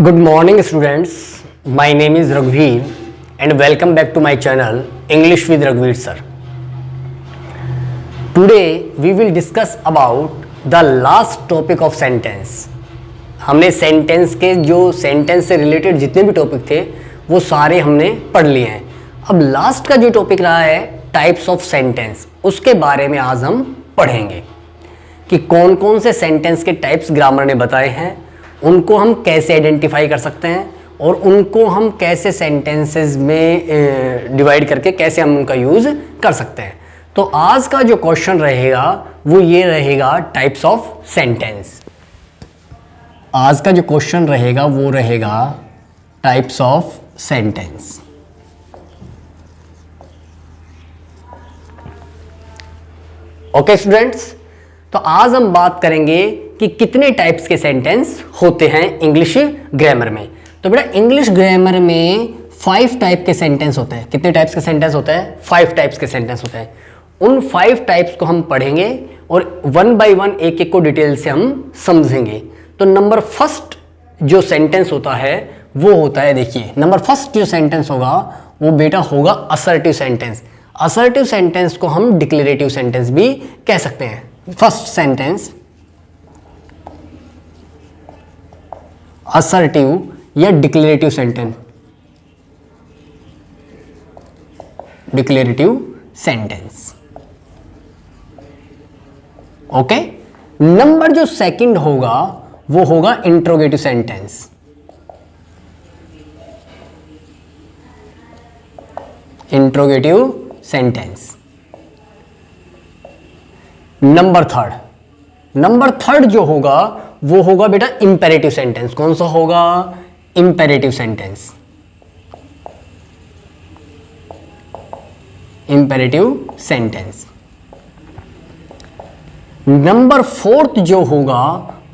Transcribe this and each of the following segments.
Good morning students, my name is Raghuveer and welcome back to my channel English with Raghuveer sir. Today we will discuss about the last topic of sentence. हमने sentence के जो sentence से related जितने भी topic थे वो सारे हमने पढ़ लिए हैं. अब लास्ट का जो टॉपिक रहा है टाइप्स ऑफ सेंटेंस, उसके बारे में आज हम पढ़ेंगे कि कौन कौन से सेंटेंस के टाइप्स ग्रामर ने बताए हैं, उनको हम कैसे आइडेंटिफाई कर सकते हैं और उनको हम कैसे सेंटेंसेस में डिवाइड करके कैसे हम उनका यूज़ कर सकते हैं. तो आज का जो क्वेश्चन रहेगा वो ये रहेगा टाइप्स ऑफ सेंटेंस. आज का जो क्वेश्चन रहेगा वो रहेगा types of sentence. Okay students, तो आज हम बात करेंगे कि कितने टाइप्स के सेंटेंस होते हैं इंग्लिश ग्रामर में. तो बेटा इंग्लिश ग्रामर में 5 टाइप के सेंटेंस होते हैं. कितने टाइप्स के सेंटेंस होते हैं? 5 टाइप्स के सेंटेंस होते हैं. उन 5 टाइप्स को हम पढ़ेंगे और वन बाय वन एक एक को डिटेल से हम समझेंगे. तो नंबर फर्स्ट जो सेंटेंस होता है वो होता है, देखिए नंबर फर्स्ट जो सेंटेंस होगा वो बेटा होगा असर्टिव सेंटेंस. असर्टिव सेंटेंस को हम डिक्लेरेटिव सेंटेंस भी कह सकते हैं. फर्स्ट सेंटेंस असर्टिव या declarative sentence. Declarative sentence. Okay. Number जो सेकंड होगा वो होगा interrogative sentence. Interrogative sentence. Number third जो होगा वो होगा बेटा इंपेरेटिव सेंटेंस. कौन सा होगा? Imperative sentence. Imperative sentence. Number fourth जो होगा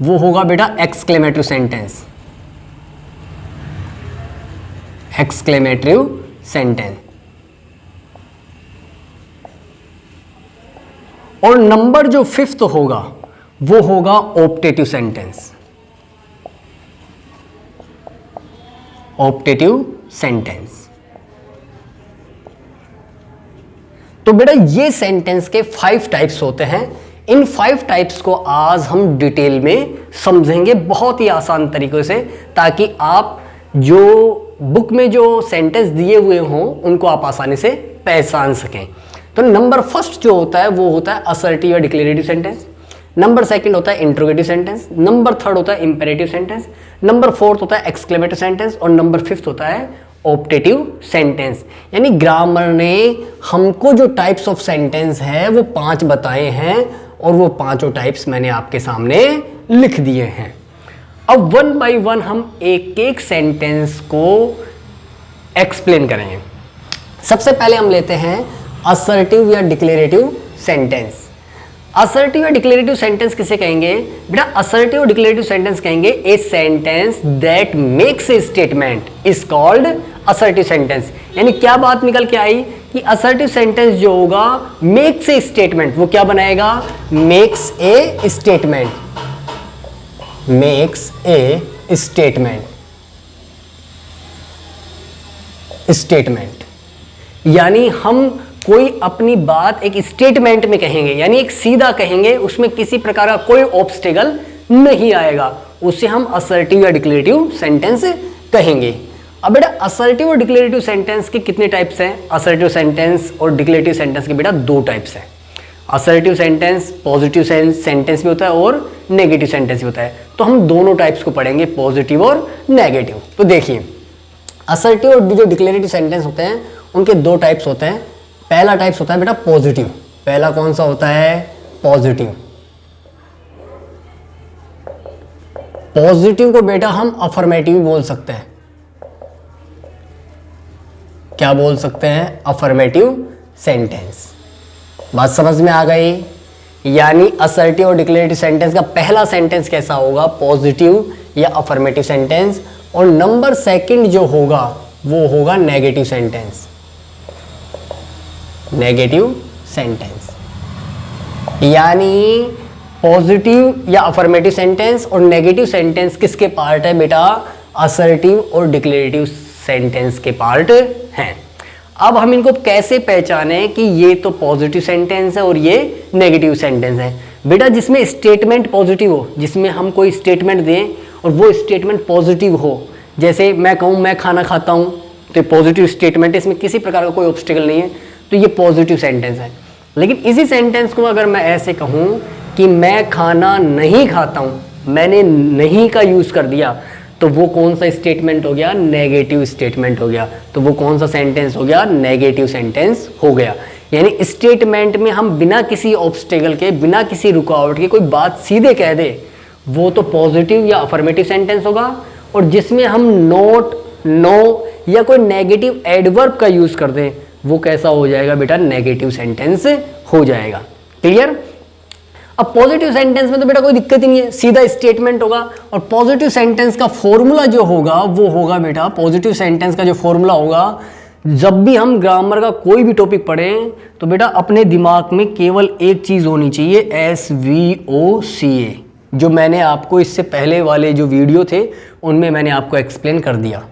वो होगा बेटा एक्सक्लेमेटिव सेंटेंस. Exclamative sentence. और नंबर जो फिफ्थ होगा वो होगा ऑप्टेटिव सेंटेंस. Optative sentence. तो बेटा ये सेंटेंस के 5 टाइप्स होते हैं. इन 5 टाइप्स को आज हम डिटेल में समझेंगे बहुत ही आसान तरीके से, ताकि आप जो बुक में जो सेंटेंस दिए हुए हों उनको आप आसानी से पहचान सकें. तो नंबर फर्स्ट जो होता है वो होता है असर्टिव या डिक्लेरेटिव सेंटेंस. नंबर सेकंड होता है इंट्रोगेटिव सेंटेंस. नंबर थर्ड होता है इंपेरेटिव सेंटेंस. नंबर फोर्थ होता है एक्सक्लेमेटिव सेंटेंस. और नंबर फिफ्थ होता है ऑप्टेटिव सेंटेंस. यानी ग्रामर ने हमको जो टाइप्स ऑफ सेंटेंस है वो 5 बताए हैं और वो 5 टाइप्स मैंने आपके सामने लिख दिए हैं. अब वन बाय वन हम एक एक सेंटेंस को एक्सप्लेन करेंगे. सबसे पहले हम लेते हैं असर्टिव या डिक्लेरेटिव सेंटेंस. असर्टिव या डिक्लेरेटिव सेंटेंस किसे कहेंगे? बेटा असर्टिव और डिक्लेरेटिव सेंटेंस कहेंगे a sentence that makes a statement is called assertive sentence. यानी क्या बात निकल के आई कि असर्टिव सेंटेंस जो होगा मेक्स ए स्टेटमेंट, वो क्या बनाएगा? Makes a statement. Makes a statement. Statement यानी हम कोई अपनी बात एक स्टेटमेंट में कहेंगे, यानी एक सीधा कहेंगे, उसमें किसी प्रकार का कोई ऑब्स्टेकल नहीं आएगा, उसे हम असर्टिव या डिक्लेरेटिव सेंटेंस कहेंगे. अब बेटा असर्टिव और डिक्लेरेटिव सेंटेंस के कितने टाइप्स हैं? असर्टिव सेंटेंस और डिक्लेरेटिव सेंटेंस के बेटा 2 टाइप्स हैं. असर्टिव सेंटेंस पॉजिटिव सेंटेंस भी होता है और नेगेटिव सेंटेंस भी होता है. तो हम दोनों टाइप्स को पढ़ेंगे, पॉजिटिव और नेगेटिव. तो देखिए असर्टिव और जो डिक्लेरेटिव सेंटेंस होते हैं उनके 2 टाइप्स होते हैं. पहला टाइप्स होता है बेटा पॉजिटिव. पहला कौन सा होता है? पॉजिटिव. पॉजिटिव को बेटा हम अफर्मेटिव बोल सकते हैं. क्या बोल सकते हैं? Affirmative sentence. बात समझ में आ गई? यानी असर्टिव और डिक्लेरेटिव सेंटेंस का पहला सेंटेंस कैसा होगा? पॉजिटिव या अफर्मेटिव सेंटेंस. और नंबर सेकंड जो होगा वो होगा नेगेटिव सेंटेंस. Negative sentence. यानी पॉजिटिव या अफर्मेटिव सेंटेंस और नेगेटिव सेंटेंस किसके पार्ट है बेटा? असर्टिव और डिक्लेरेटिव सेंटेंस के पार्ट हैं। अब हम इनको कैसे पहचाने कि ये तो पॉजिटिव सेंटेंस है और ये नेगेटिव सेंटेंस है। बेटा जिसमें स्टेटमेंट पॉजिटिव हो, जिसमें हम कोई स्टेटमेंट दें और वो स्टेटमेंट पॉजिटिव हो, जैसे मैं कहूँ मैं खाना खाता हूँ, तो पॉजिटिव स्टेटमेंट है, इसमें किसी प्रकार का कोई ऑब्स्टिकल नहीं है, तो ये पॉजिटिव सेंटेंस है। लेकिन इसी सेंटेंस को अगर मैं ऐसे कहूँ कि मैं खाना नहीं खाता हूँ, मैंने नहीं का यूज़ कर दिया, तो वो कौन सा स्टेटमेंट हो गया? नेगेटिव स्टेटमेंट हो गया। तो वो कौन सा सेंटेंस हो गया? नेगेटिव सेंटेंस हो गया। यानी स्टेटमेंट में हम बिना किसी ऑब्स्टेकल के, बिना किसी रुकावट के कोई बात सीधे कह दे, वो तो पॉजिटिव या अफर्मेटिव सेंटेंस होगा। और जिसमें हम नोट, नो या कोई नेगेटिव एडवर्ब का यूज़ कर दें, वो कैसा हो जाएगा बेटा? नेगेटिव सेंटेंस हो जाएगा। क्लियर? अब पॉजिटिव सेंटेंस में तो बेटा कोई दिक्कत ही नहीं है, सीधा स्टेटमेंट होगा। और पॉजिटिव सेंटेंस का फॉर्मूला जो होगा वो होगा बेटा, पॉजिटिव सेंटेंस का जो फॉर्मूला होगा, जब भी हम ग्रामर का कोई भी टॉपिक पढ़ें तो बेटा अपने दिमाग में केवल एक चीज़ होनी चाहिए, SVOCA, जो मैंने आपको इससे पहले वाले जो वीडियो थे उनमें मैंने आपको एक्सप्लेन कर दिया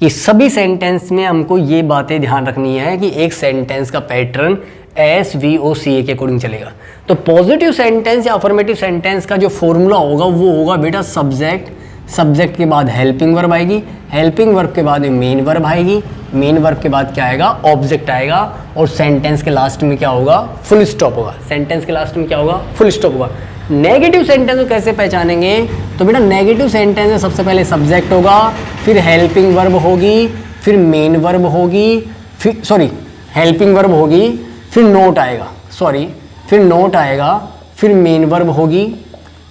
कि सभी सेंटेंस में हमको ये बातें ध्यान रखनी है कि एक सेंटेंस का पैटर्न SVOCA के अकॉर्डिंग चलेगा। तो पॉजिटिव सेंटेंस या अफर्मेटिव सेंटेंस का जो फॉर्मूला होगा वो होगा बेटा सब्जेक्ट, सब्जेक्ट के बाद हेल्पिंग वर्ब आएगी, हेल्पिंग वर्ब के बाद मेन वर्ब आएगी, मेन वर्ब के बाद क्या आएगा? ऑब्जेक्ट आएगा, और सेंटेंस के लास्ट में क्या होगा? फुल स्टॉप होगा। सेंटेंस के लास्ट में क्या होगा? फुल स्टॉप होगा। नेगेटिव सेंटेंस को कैसे पहचानेंगे? तो बेटा नेगेटिव सेंटेंस में सबसे पहले सब्जेक्ट होगा, फिर हेल्पिंग वर्ब होगी, फिर मेन वर्ब होगी, फिर हेल्पिंग वर्ब होगी, फिर नोट आएगा, फिर नोट आएगा, फिर मेन वर्ब होगी,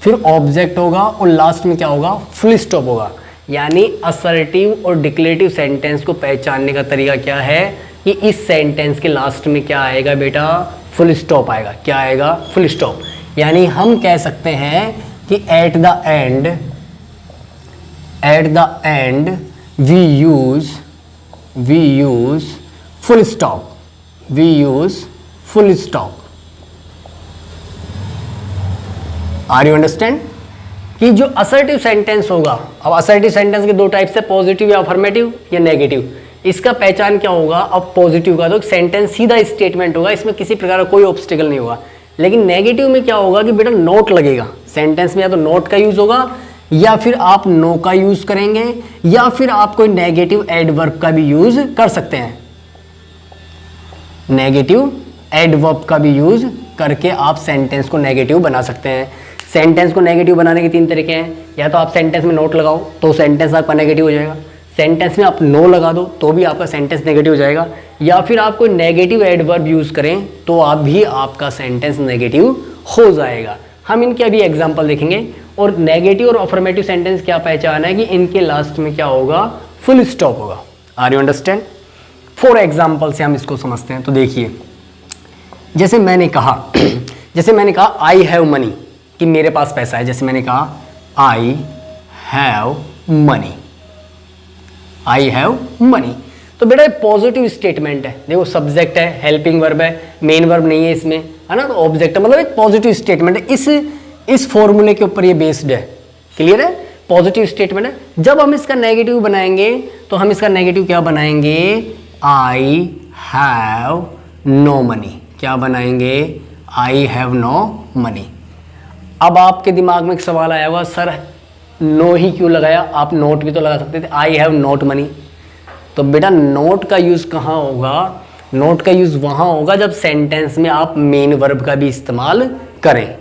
फिर ऑब्जेक्ट होगा, और लास्ट में क्या होगा? फुल स्टॉप होगा। यानी असर्टिव और डिक्लेरेटिव सेंटेंस को पहचानने का तरीका क्या है कि इस सेंटेंस के लास्ट में क्या आएगा बेटा? फुल स्टॉप आएगा। क्या आएगा? Full stop. यानी हम कह सकते हैं कि at the end we use full stop, full stop. Are you understand? कि जो असर्टिव सेंटेंस होगा, अब असर्टिव सेंटेंस के दो टाइप्स है, पॉजिटिव या अफर्मेटिव या नेगेटिव। इसका पहचान क्या होगा? अब पॉजिटिव का तो सेंटेंस सीधा स्टेटमेंट होगा, इसमें किसी प्रकार का कोई ऑब्स्टिकल नहीं होगा। लेकिन नेगेटिव में क्या होगा कि बेटा नोट लगेगा सेंटेंस में, या तो नोट का यूज होगा, या फिर आप नो का यूज करेंगे, या फिर आप कोई नेगेटिव एडवर्ब का भी यूज कर सकते हैं। नेगेटिव एडवर्ब का भी यूज करके आप सेंटेंस को नेगेटिव बना सकते हैं। सेंटेंस को नेगेटिव बनाने के तीन तरीके हैं, या तो आप सेंटेंस में नोट लगाओ तो सेंटेंस आपका नेगेटिव हो जाएगा, सेंटेंस में आप नो लगा दो तो भी आपका सेंटेंस नेगेटिव हो जाएगा, या फिर आप कोई नेगेटिव एडवर्ब यूज़ करें तो आप भी आपका सेंटेंस नेगेटिव हो जाएगा। हम इनके अभी एग्जांपल देखेंगे। और नेगेटिव और अफर्मेटिव सेंटेंस क्या पहचान है कि इनके लास्ट में क्या होगा? फुल स्टॉप होगा। Are you understand? For example से हम इसको समझते हैं। तो देखिए, जैसे मैंने कहा आई हैव मनी, कि मेरे पास पैसा है। जैसे मैंने कहा आई हैव मनी, तो बेटा पॉजिटिव स्टेटमेंट है। देखो सब्जेक्ट है, हेल्पिंग वर्ब है, मेन वर्ब नहीं है इसमें, है ना, तो ऑब्जेक्ट है, मतलब एक पॉजिटिव स्टेटमेंट है। इस फॉर्मूले के ऊपर ये बेस्ड है। क्लियर है? पॉजिटिव स्टेटमेंट है। जब हम इसका नेगेटिव बनाएंगे तो हम इसका नेगेटिव क्या बनाएंगे? I have no money. क्या बनाएंगे? I have no money. अब आपके दिमाग में एक सवाल आया होगा, सर नो ही क्यों लगाया? आप नोट भी तो लगा सकते थे, आई हैव नॉट मनी। तो बेटा नोट का यूज़ कहाँ होगा? नोट का यूज़ वहाँ होगा जब सेंटेंस में आप मेन वर्ब का भी इस्तेमाल करें।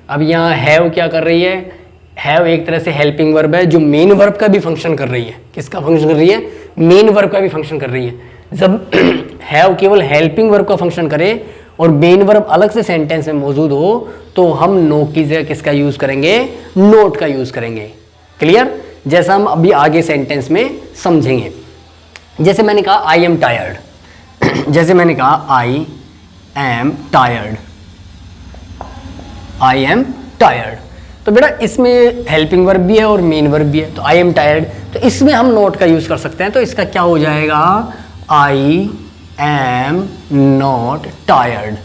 अब यहाँ हैव क्या कर रही है? हैव एक तरह से हेल्पिंग वर्ब है जो मेन वर्ब का भी फंक्शन कर रही है। किसका फंक्शन कर रही है? मेन वर्ब का भी फंक्शन कर रही है। जब हैव केवल हेल्पिंग वर्ब का फंक्शन करे और मेन वर्ब अलग से सेंटेंस में मौजूद हो तो हम नो की जगह किसका यूज़ करेंगे? नोट का यूज़ करेंगे। क्लियर? जैसा हम अभी आगे सेंटेंस में समझेंगे। जैसे मैंने कहा आई एम टायर्ड, जैसे मैंने कहा I am tired, I am tired, तो बेटा इसमें हेल्पिंग वर्ब भी है और मेन वर्ब भी है। तो आई एम टायर्ड, तो इसमें हम नोट का यूज़ कर सकते हैं। तो इसका क्या हो जाएगा? I am not tired.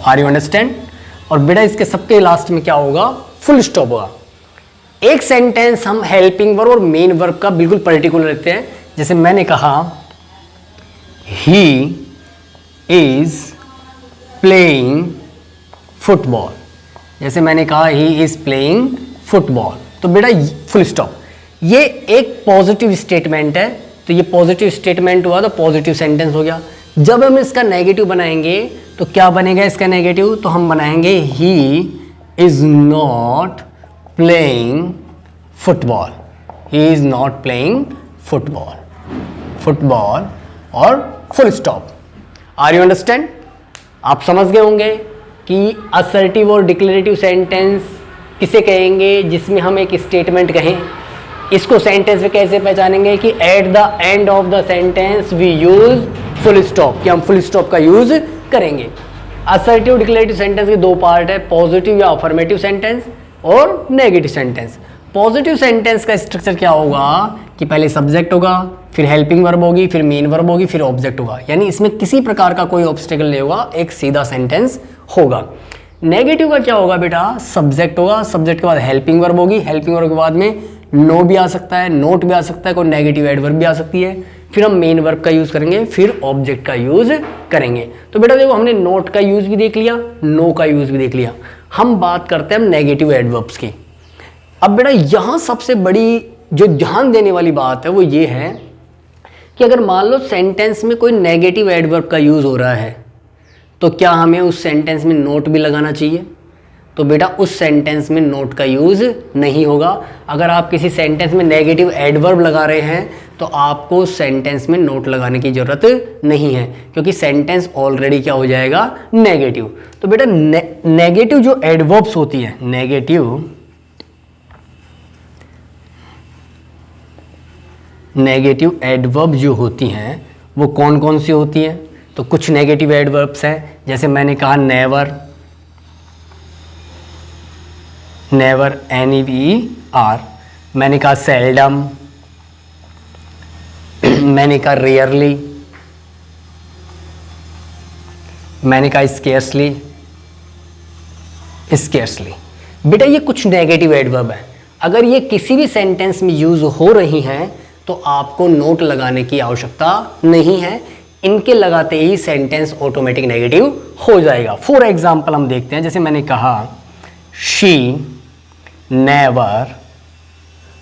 Are you understand? और बेटा इसके सबके लास्ट में क्या होगा? फुल स्टॉप होगा। एक सेंटेंस हम हेल्पिंग वर्ब और मेन वर्ब का बिल्कुल पर्टिकुलर लेते हैं। जैसे मैंने कहा ही इज प्लेइंग फुटबॉल, जैसे मैंने कहा ही इज प्लेइंग फुटबॉल, तो बेटा फुल स्टॉप, ये एक पॉजिटिव स्टेटमेंट है, तो ये पॉजिटिव स्टेटमेंट हुआ तो पॉजिटिव सेंटेंस हो गया। जब हम इसका नेगेटिव बनाएंगे तो क्या बनेगा इसका नेगेटिव, तो हम बनाएंगे he is not playing football, he is not playing football, football और full stop. Are you understand? आप समझ गए होंगे कि असर्टिव और डिक्लेरेटिव सेंटेंस किसे कहेंगे, जिसमें हम एक स्टेटमेंट कहें। इसको सेंटेंस में कैसे पहचानेंगे कि at the end of the sentence we use full stop, कि हम फुल स्टॉप का यूज करेंगे। असर्टिव डिक्लेरेटिव सेंटेंस के दो पार्ट है, पॉजिटिव या अफर्मेटिव सेंटेंस और नेगेटिव सेंटेंस। पॉजिटिव सेंटेंस का स्ट्रक्चर क्या होगा कि पहले सब्जेक्ट होगा, फिर हेल्पिंग वर्ब होगी, फिर मेन वर्ब होगी, फिर ऑब्जेक्ट होगा, यानी इसमें किसी प्रकार का कोई ऑब्स्टेकल नहीं होगा, एक सीधा सेंटेंस होगा। नेगेटिव का क्या होगा बेटा, सब्जेक्ट होगा, सब्जेक्ट के बाद हेल्पिंग वर्ब होगी, हेल्पिंग वर्ब के बाद में नो भी आ सकता है, नोट भी आ सकता है, कोई नेगेटिव एडवर्ब भी आ सकती है, फिर हम मेन वर्ब का यूज करेंगे, फिर ऑब्जेक्ट का यूज करेंगे। तो बेटा देखो हमने नोट का यूज भी देख लिया, नो का यूज भी देख लिया, हम बात करते हैं नेगेटिव एडवर्ब्स की। अब बेटा यहां सबसे बड़ी जो ध्यान देने वाली बात है वो ये है कि अगर मान लो सेंटेंस में कोई नेगेटिव एडवर्ब का यूज हो रहा है तो क्या हमें उस सेंटेंस में नोट भी लगाना चाहिए? तो बेटा उस सेंटेंस में नोट का यूज नहीं होगा। अगर आप किसी सेंटेंस में नेगेटिव एडवर्ब लगा रहे हैं तो आपको सेंटेंस में नोट लगाने की जरूरत नहीं है, क्योंकि सेंटेंस ऑलरेडी क्या हो जाएगा, नेगेटिव। तो बेटा नेगेटिव जो एडवर्ब्स होती है, नेगेटिव एडवर्ब जो होती हैं वो कौन कौन सी होती हैं? तो कुछ नेगेटिव एडवर्ब्स हैं, जैसे मैंने कहा नेवर, नेवर NEVER, मैंने कहा सेल्डम, मैंने कहा रेयरली, मैंने कहा स्केर्सली, स्केर्सली। बेटा ये कुछ नेगेटिव एडवर्ब है, अगर ये किसी भी सेंटेंस में यूज हो रही हैं तो आपको नोट लगाने की आवश्यकता नहीं है, इनके लगाते ही सेंटेंस ऑटोमेटिक नेगेटिव हो जाएगा। फॉर एग्जाम्पल हम देखते हैं, जैसे मैंने कहा she never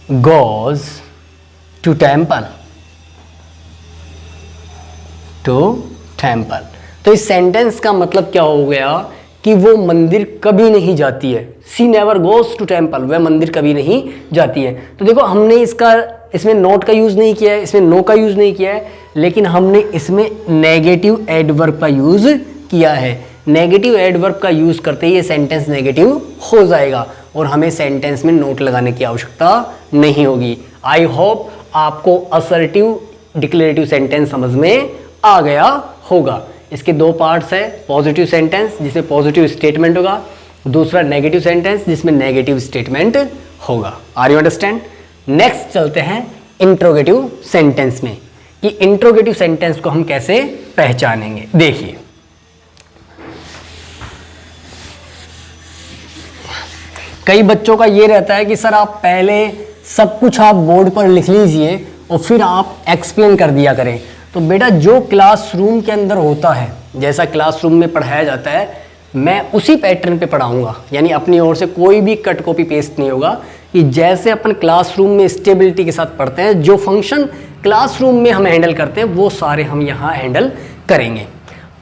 goes to temple, तो इस सेंटेंस का मतलब क्या हो गया कि वो मंदिर कभी नहीं जाती है। सी नेवर गोज टू टेम्पल, वह मंदिर कभी नहीं जाती है। तो देखो हमने इसमें नोट का यूज नहीं किया है, इसमें नो का यूज नहीं किया है, लेकिन हमने इसमें नेगेटिव एडवर्ब का यूज किया है। नेगेटिव एडवर्ब का यूज करते ही ये सेंटेंस नेगेटिव हो जाएगा और हमें सेंटेंस में नोट लगाने की आवश्यकता नहीं होगी। आई होप आपको असर्टिव डिक्लेरेटिव सेंटेंस समझ में आ गया होगा। इसके दो पार्ट्स है, पॉजिटिव सेंटेंस जिसमें पॉजिटिव स्टेटमेंट होगा, दूसरा नेगेटिव सेंटेंस जिसमें नेगेटिव स्टेटमेंट होगा। Are you understand? नेक्स्ट चलते हैं इंट्रोगेटिव सेंटेंस में कि इंट्रोगेटिव सेंटेंस को हम कैसे पहचानेंगे। देखिए कई बच्चों का ये रहता है कि सर आप पहले सब कुछ आप बोर्ड पर लिख लीजिए और फिर आप एक्सप्लेन कर दिया करें। तो बेटा जो क्लासरूम के अंदर होता है, जैसा क्लासरूम में पढ़ाया जाता है, मैं उसी पैटर्न पे पढ़ाऊंगा, यानी अपनी ओर से कोई भी कट कॉपी पेस्ट नहीं होगा। कि जैसे अपन क्लासरूम में स्टेबिलिटी के साथ पढ़ते हैं, जो फंक्शन क्लासरूम में हम हैंडल करते हैं वो सारे हम यहाँ हैंडल करेंगे।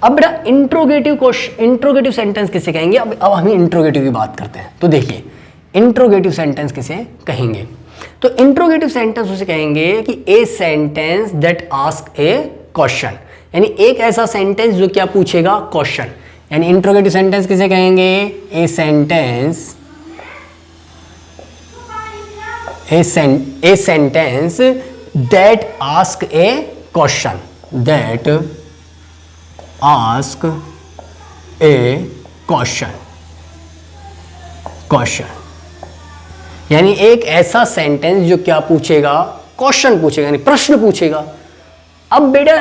अब बेटा इंट्रोगेटिव सेंटेंस किसे कहेंगे? अब हम इंट्रोगेटिव की बात करते हैं। तो देखिए इंट्रोगेटिव सेंटेंस किसे कहेंगे? तो इंट्रोगेटिव सेंटेंस उसे कहेंगे कि a sentence that ask A question, यानी एक ऐसा सेंटेंस जो क्या पूछेगा, क्वेश्चन। यानी इंट्रोगेटिव सेंटेंस किसे कहेंगे? A sentence that ask A question, that ask A question, यानी एक ऐसा सेंटेंस जो क्या पूछेगा, क्वेश्चन पूछेगा, यानी प्रश्न पूछेगा। अब बेटा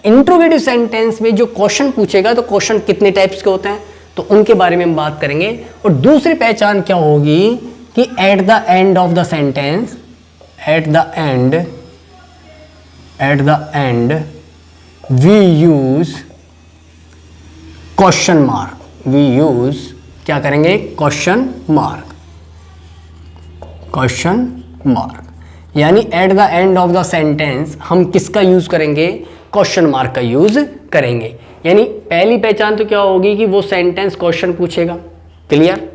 इंट्रोगेटिव सेंटेंस में जो क्वेश्चन पूछेगा, तो क्वेश्चन कितने टाइप्स के होते हैं तो उनके बारे में हम बात करेंगे। और दूसरी पहचान क्या होगी कि at the end of the sentence, at the end we use question mark, we use क्या करेंगे, क्वेश्चन मार्क, क्वेश्चन मार्क। यानी at the end of the sentence हम किसका यूज करेंगे, क्वेश्चन मार्क का यूज करेंगे। यानी पहली पहचान तो क्या होगी कि वो सेंटेंस क्वेश्चन पूछेगा, क्लियर।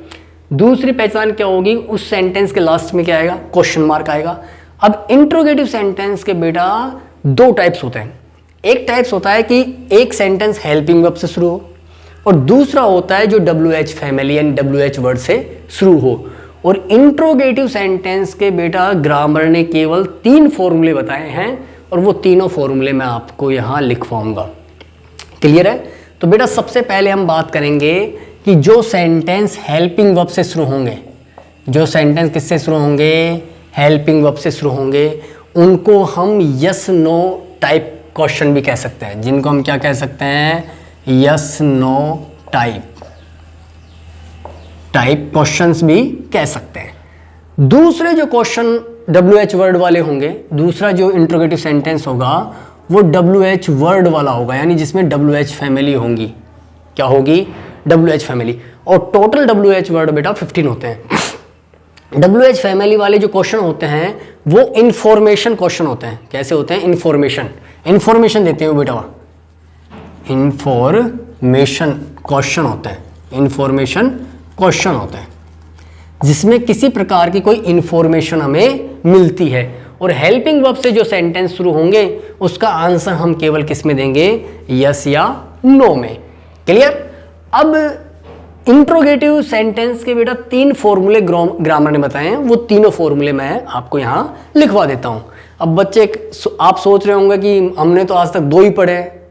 दूसरी पहचान क्या होगी, उस सेंटेंस के लास्ट में क्या आएगा, क्वेश्चन मार्क आएगा। अब इंट्रोगेटिव सेंटेंस के बेटा दो टाइप्स होते हैं। एक टाइप्स होता है कि एक सेंटेंस हेल्पिंग वर्ब से शुरू हो, और दूसरा होता है जो WH family and WH word से शुरू हो। और इंट्रोगेटिव सेंटेंस के बेटा ग्रामर ने केवल 3 फॉर्मूले बताए हैं, और वो तीनों फॉर्मूले मैं आपको यहाँ लिखवाऊंगा, क्लियर है। तो बेटा सबसे पहले हम बात करेंगे कि जो सेंटेंस हेल्पिंग वर्ब से शुरू होंगे, जो सेंटेंस किससे शुरू होंगे, हेल्पिंग वर्ब से शुरू होंगे, उनको हम यस नो टाइप क्वेश्चन भी कह सकते हैं, जिनको हम क्या कह सकते हैं, यस नो टाइप क्वेश्चंस भी कह सकते हैं। दूसरे जो क्वेश्चन WH वर्ड वाले होंगे, दूसरा जो इंट्रोगेटिव सेंटेंस होगा वो WH वर्ड वाला होगा, यानी जिसमें WH फैमिली होंगी, क्या होगी, WH फैमिली। और टोटल WH वर्ड बेटा 15 होते हैं। WH फैमिली वाले जो क्वेश्चन होते हैं वो इंफॉर्मेशन क्वेश्चन होते हैं। कैसे होते हैं, इंफॉर्मेशन देते हैं बेटा, इंफॉर्मेशन क्वेश्चन होते हैं, इंफॉर्मेशन क्वेश्चन होते हैं जिसमें किसी प्रकार की कोई इंफॉर्मेशन हमें मिलती है। और हेल्पिंग वर्ब से जो सेंटेंस शुरू होंगे उसका आंसर हम केवल किस में देंगे, यस या नो में, क्लियर। अब इंट्रोगेटिव सेंटेंस के बेटा 3 फॉर्मूले ग्रामर ने बताए हैं, वो तीनों फॉर्मूले मैं आपको यहाँ लिखवा देता हूँ। अब बच्चे आप सोच रहे होंगे कि हमने तो आज तक 2 ही पढ़े हैं,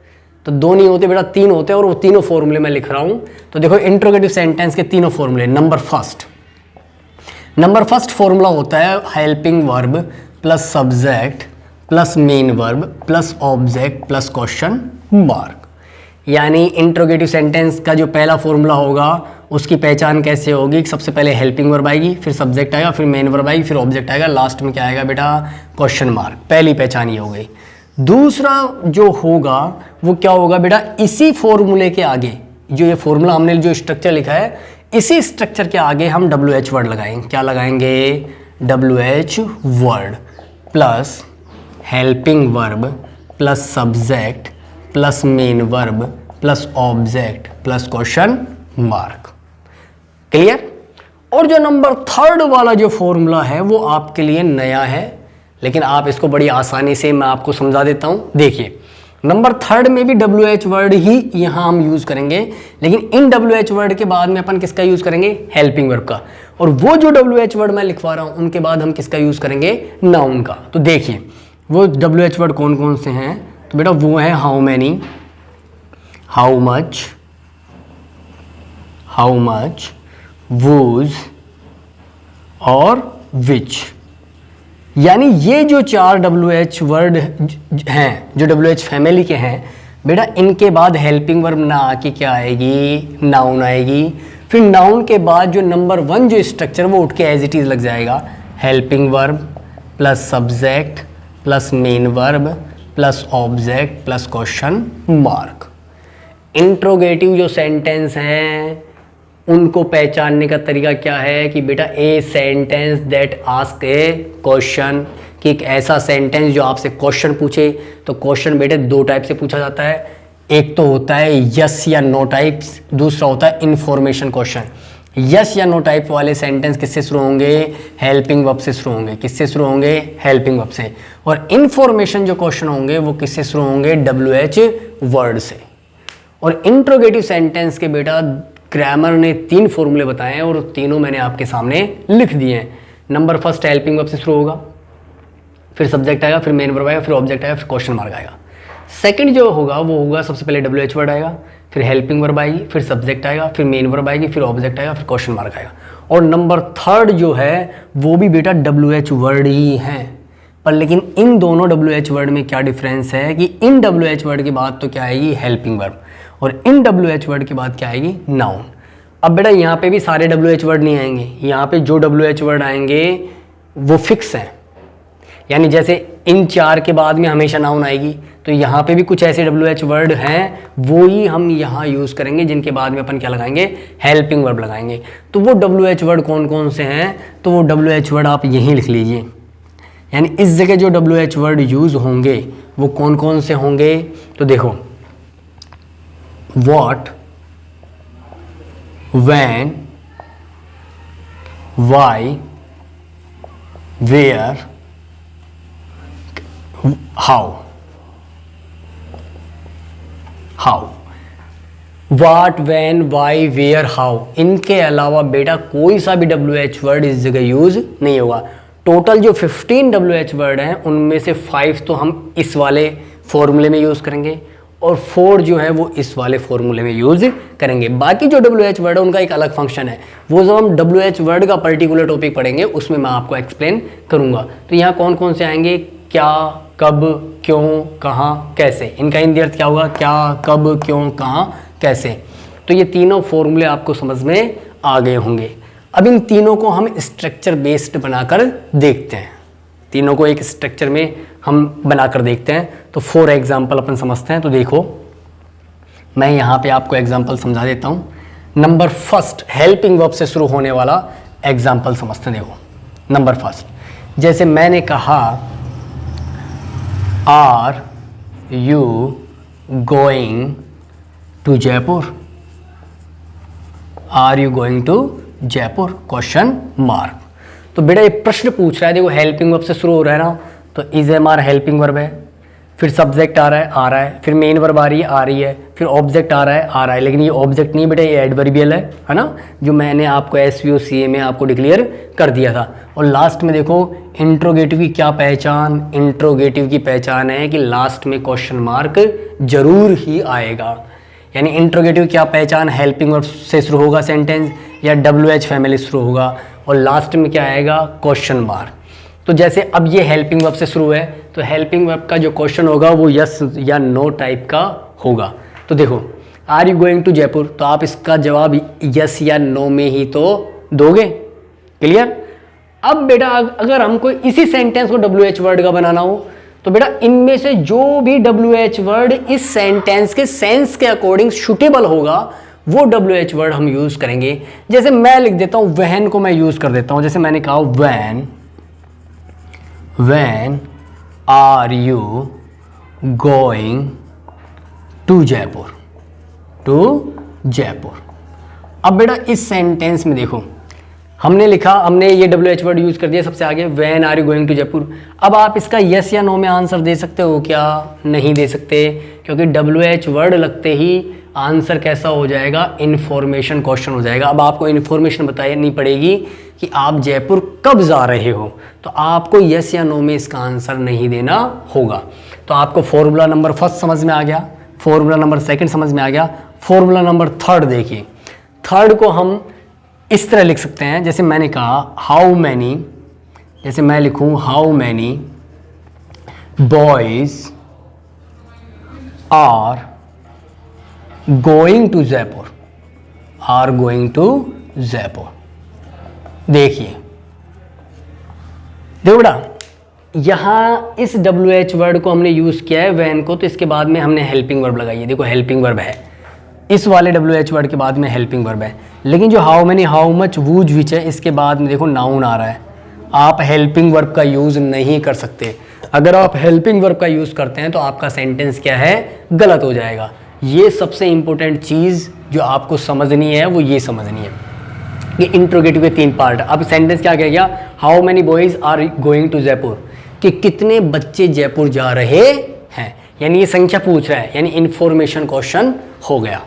तो 2 नहीं होते बेटा 3 होते हैं, और वो तीनों फॉर्मूले मैं लिख रहा हूँ। तो देखो इंट्रोगेटिव सेंटेंस के तीनों फॉर्मूले, नंबर फर्स्ट फॉर्मूला होता है helping verb plus subject plus main verb plus object plus question mark. यानी इंट्रोगेटिव सेंटेंस का जो पहला फॉर्मूला होगा उसकी पहचान कैसे होगी, सबसे पहले हेल्पिंग वर्ब आएगी, फिर सब्जेक्ट आएगा, फिर मेन वर्ब आएगी, फिर ऑब्जेक्ट आएगा, लास्ट में क्या आएगा बेटा, क्वेश्चन मार्क। पहली पहचान ये हो गई। दूसरा जो होगा वो क्या होगा बेटा, इसी फॉर्मूले के आगे, जो ये फॉर्मूला हमने जो स्ट्रक्चर लिखा है, इसी स्ट्रक्चर के आगे हम WH वर्ड लगाएंगे। क्या लगाएंगे, WH word plus helping verb plus subject plus main verb plus object plus question mark, clear. और जो नंबर 3 वाला जो फॉर्मूला है वो आपके लिए नया है, लेकिन आप इसको बड़ी आसानी से मैं आपको समझा देता हूँ। देखिए नंबर 3 में भी WH वर्ड ही यहाँ हम यूज़ करेंगे, लेकिन इन WH वर्ड के बाद में अपन किसका यूज़ करेंगे, हेल्पिंग वर्ब का। और वो जो WH वर्ड मैं लिखवा रहा हूँ उनके बाद हम किसका यूज़ करेंगे, नाउन का। तो देखिए वो WH वर्ड कौन कौन से हैं, तो बेटा वो है how many, how much, whose और विच। यानी ये जो 4 WH वर्ड हैं, जो WH फैमिली के हैं बेटा, इनके बाद हेल्पिंग वर्ब ना आके क्या आएगी, नाउन आएगी। फिर नाउन के बाद जो नंबर 1 जो स्ट्रक्चर वो उठ के एज इट इज़ लग जाएगा, helping verb plus subject plus main verb plus object plus question mark. Interrogative जो सेंटेंस हैं उनको पहचानने का तरीका क्या है कि बेटा a sentence that ask A question, कि एक ऐसा सेंटेंस जो आपसे क्वेश्चन पूछे। तो क्वेश्चन बेटे 2 टाइप से पूछा जाता है, एक तो होता है यस या नो टाइप्स, दूसरा होता है इंफॉर्मेशन क्वेश्चन। यस या नो टाइप वाले सेंटेंस किससे शुरू होंगे, हेल्पिंग वर्ब से शुरू होंगे। किससे शुरू होंगे, हेल्पिंग वर्ब से। और इंफॉर्मेशन जो क्वेश्चन होंगे वो किससे शुरू होंगे, WH वर्ड से। और इंट्रोगेटिव सेंटेंस के बेटा ग्रामर ने 3 फॉर्मूले बताए हैं और तीनों मैंने आपके सामने लिख दिए हैं। नंबर फर्स्ट हेल्पिंग वर्ब से शुरू होगा, फिर सब्जेक्ट आएगा, फिर मेन वर्ब आएगा, फिर ऑब्जेक्ट आएगा, फिर क्वेश्चन मार्क आएगा। सेकंड जो होगा वो होगा सबसे पहले WH वर्ड आएगा, फिर हेल्पिंग वर्ब आएगी, फिर सब्जेक्ट आएगा, फिर मेन वर्ब आएगी, फिर ऑब्जेक्ट आएगा, फिर क्वेश्चन मार्क आएगा। और नंबर 3 जो है वो भी बेटा WH वर्ड ही है। पर लेकिन इन दोनों WH वर्ड में क्या डिफरेंस है कि इन WH वर्ड के बाद तो क्या आएगी, हेल्पिंग वर्ब, और इन WH वर्ड के बाद क्या आएगी, नाउन। अब बेटा यहाँ पे भी सारे WH वर्ड नहीं आएंगे, यहाँ पे जो WH वर्ड आएंगे वो फिक्स हैं, यानी जैसे इन 4 के बाद में हमेशा नाउन आएगी, तो यहाँ पे भी कुछ ऐसे WH वर्ड हैं वो ही हम यहाँ यूज़ करेंगे जिनके बाद में अपन क्या लगाएंगे, हेल्पिंग वर्ब लगाएंगे। तो वो WH वर्ड कौन कौन से हैं, तो वो WH वर्ड आप यहीं लिख लीजिए, यानी इस जगह जो WH वर्ड यूज़ होंगे वो कौन कौन से होंगे। तो देखो what, when, why, where, how. What, when, why, where, how, इनके अलावा बेटा कोई सा भी WH वर्ड इस जगह यूज नहीं होगा। टोटल जो 15 WH वर्ड हैं उनमें से 5 तो हम इस वाले फॉर्मूले में यूज़ करेंगे और 4 जो है वो इस वाले फॉर्मूले में यूज़ करेंगे। बाकी जो WH वर्ड है उनका एक अलग फंक्शन है, वो जब हम WH वर्ड का पर्टिकुलर टॉपिक पढ़ेंगे उसमें मैं आपको एक्सप्लेन करूँगा। तो यहाँ कौन कौन से आएंगे, क्या, कब, क्यों, कहाँ, कैसे, इनका हिंदी अर्थ क्या होगा, क्या, कब, क्यों, कहाँ, कैसे। तो ये तीनों फॉर्मूले आपको समझ में आ गए होंगे। अब इन तीनों को हम स्ट्रक्चर बेस्ड बनाकर देखते हैं, तीनों को एक स्ट्रक्चर में हम बनाकर देखते हैं। तो फॉर एग्जाम्पल अपन समझते हैं। तो देखो मैं यहाँ पे आपको एग्जाम्पल समझा देता हूँ। नंबर फर्स्ट हेल्पिंग वर्ब से शुरू होने वाला एग्जाम्पल समझते हैं। देखो नंबर फर्स्ट, जैसे मैंने कहा are you going to Jaipur, are you going to Jaipur, question mark. तो बेटा ये प्रश्न पूछ रहा है, देखो हेल्पिंग वर्ब से शुरू हो रहा है ना, तो is am are helping verb है, फिर सब्जेक्ट आ रहा है, फिर मेन वर्ब आ रही है, फिर ऑब्जेक्ट आ रहा है, लेकिन ये ऑब्जेक्ट नहीं बेटा, ये एडवर्बियल है ना, जो मैंने आपको SVO CA में आपको डिक्लेयर कर दिया था। और लास्ट में देखो इंट्रोगेटिव की क्या पहचान, इंट्रोगेटिव की पहचान है कि लास्ट में क्वेश्चन मार्क जरूर ही आएगा। यानी इंट्रोगेटिव क्या पहचान, हेल्पिंग वर्ब से शुरू होगा सेंटेंस या WH फैमिली शुरू होगा और लास्ट में क्या आएगा, क्वेश्चन मार्क। तो जैसे अब ये हेल्पिंग वर्ब से शुरू है, तो हेल्पिंग वर्ब का जो क्वेश्चन होगा वो यस या नो टाइप का होगा। तो देखो are you going to Jaipur, तो आप इसका जवाब यस या नो में ही तो दोगे। क्लियर। अब बेटा अगर हमको इसी सेंटेंस को WH वर्ड का बनाना हो, तो बेटा इनमें से जो भी WH वर्ड इस सेंटेंस के सेंस के अकॉर्डिंग सुटेबल होगा वो WH वर्ड हम यूज करेंगे। जैसे मैं लिख देता हूं वैन को मैं यूज कर देता हूं, जैसे मैंने कहा when are you going to Jaipur, अब बेटा इस सेंटेंस में देखो हमने लिखा, हमने ये WH वर्ड यूज कर दिया सबसे आगे, when are you going to Jaipur. अब आप इसका यस या नो में आंसर दे सकते हो क्या, नहीं दे सकते, क्योंकि WH वर्ड लगते ही आंसर कैसा हो जाएगा, इन्फॉर्मेशन क्वेश्चन हो जाएगा। अब आपको इन्फॉर्मेशन बतानी पड़ेगी कि आप जयपुर कब जा रहे हो, तो आपको यस या नो में इसका आंसर नहीं देना होगा। तो आपको फॉर्मूला नंबर फर्स्ट समझ में आ गया, फॉर्मूला नंबर सेकंड समझ में आ गया, फॉर्मूला नंबर थर्ड देखिए। थर्ड को हम इस तरह लिख सकते हैं, जैसे मैंने कहा हाउ मैनी, जैसे मैं लिखूं how many boys are going to Jaipur, are going to Jaipur. देखिए देखो बेटा यहां इस WH वर्ड को हमने यूज किया है वैन को, तो इसके बाद में हमने हेल्पिंग वर्ब लगाई है। देखो हेल्पिंग वर्ब है, इस वाले WH वर्ड के बाद में हेल्पिंग वर्ब है। लेकिन जो how many, how much, whose, which है, इसके बाद में देखो नाउन आ रहा है। आप हेल्पिंग वर्ब का यूज नहीं कर सकते। अगर आप हेल्पिंग वर्ब का यूज करते हैं तो आपका सेंटेंस क्या है, गलत हो जाएगा। ये सबसे इंपॉर्टेंट चीज जो आपको समझनी है वो ये समझनी है कि इंट्रोगेटिव के 3 पार्ट। अब सेंटेंस क्या कह गया, how many boys are going to Jaipur, कि कितने बच्चे जयपुर जा रहे हैं, यानी ये संख्या पूछ रहा है, यानी इंफॉर्मेशन क्वेश्चन हो गया।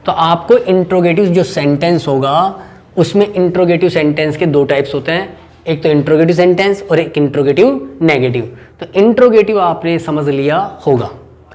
तो आपको इंट्रोगेटिव जो सेंटेंस होगा उसमें इंट्रोगेटिव सेंटेंस के 2 टाइप्स होते हैं, एक तो इंट्रोगेटिव सेंटेंस और एक इंट्रोगेटिव नेगेटिव। तो इंट्रोगेटिव आपने समझ लिया होगा,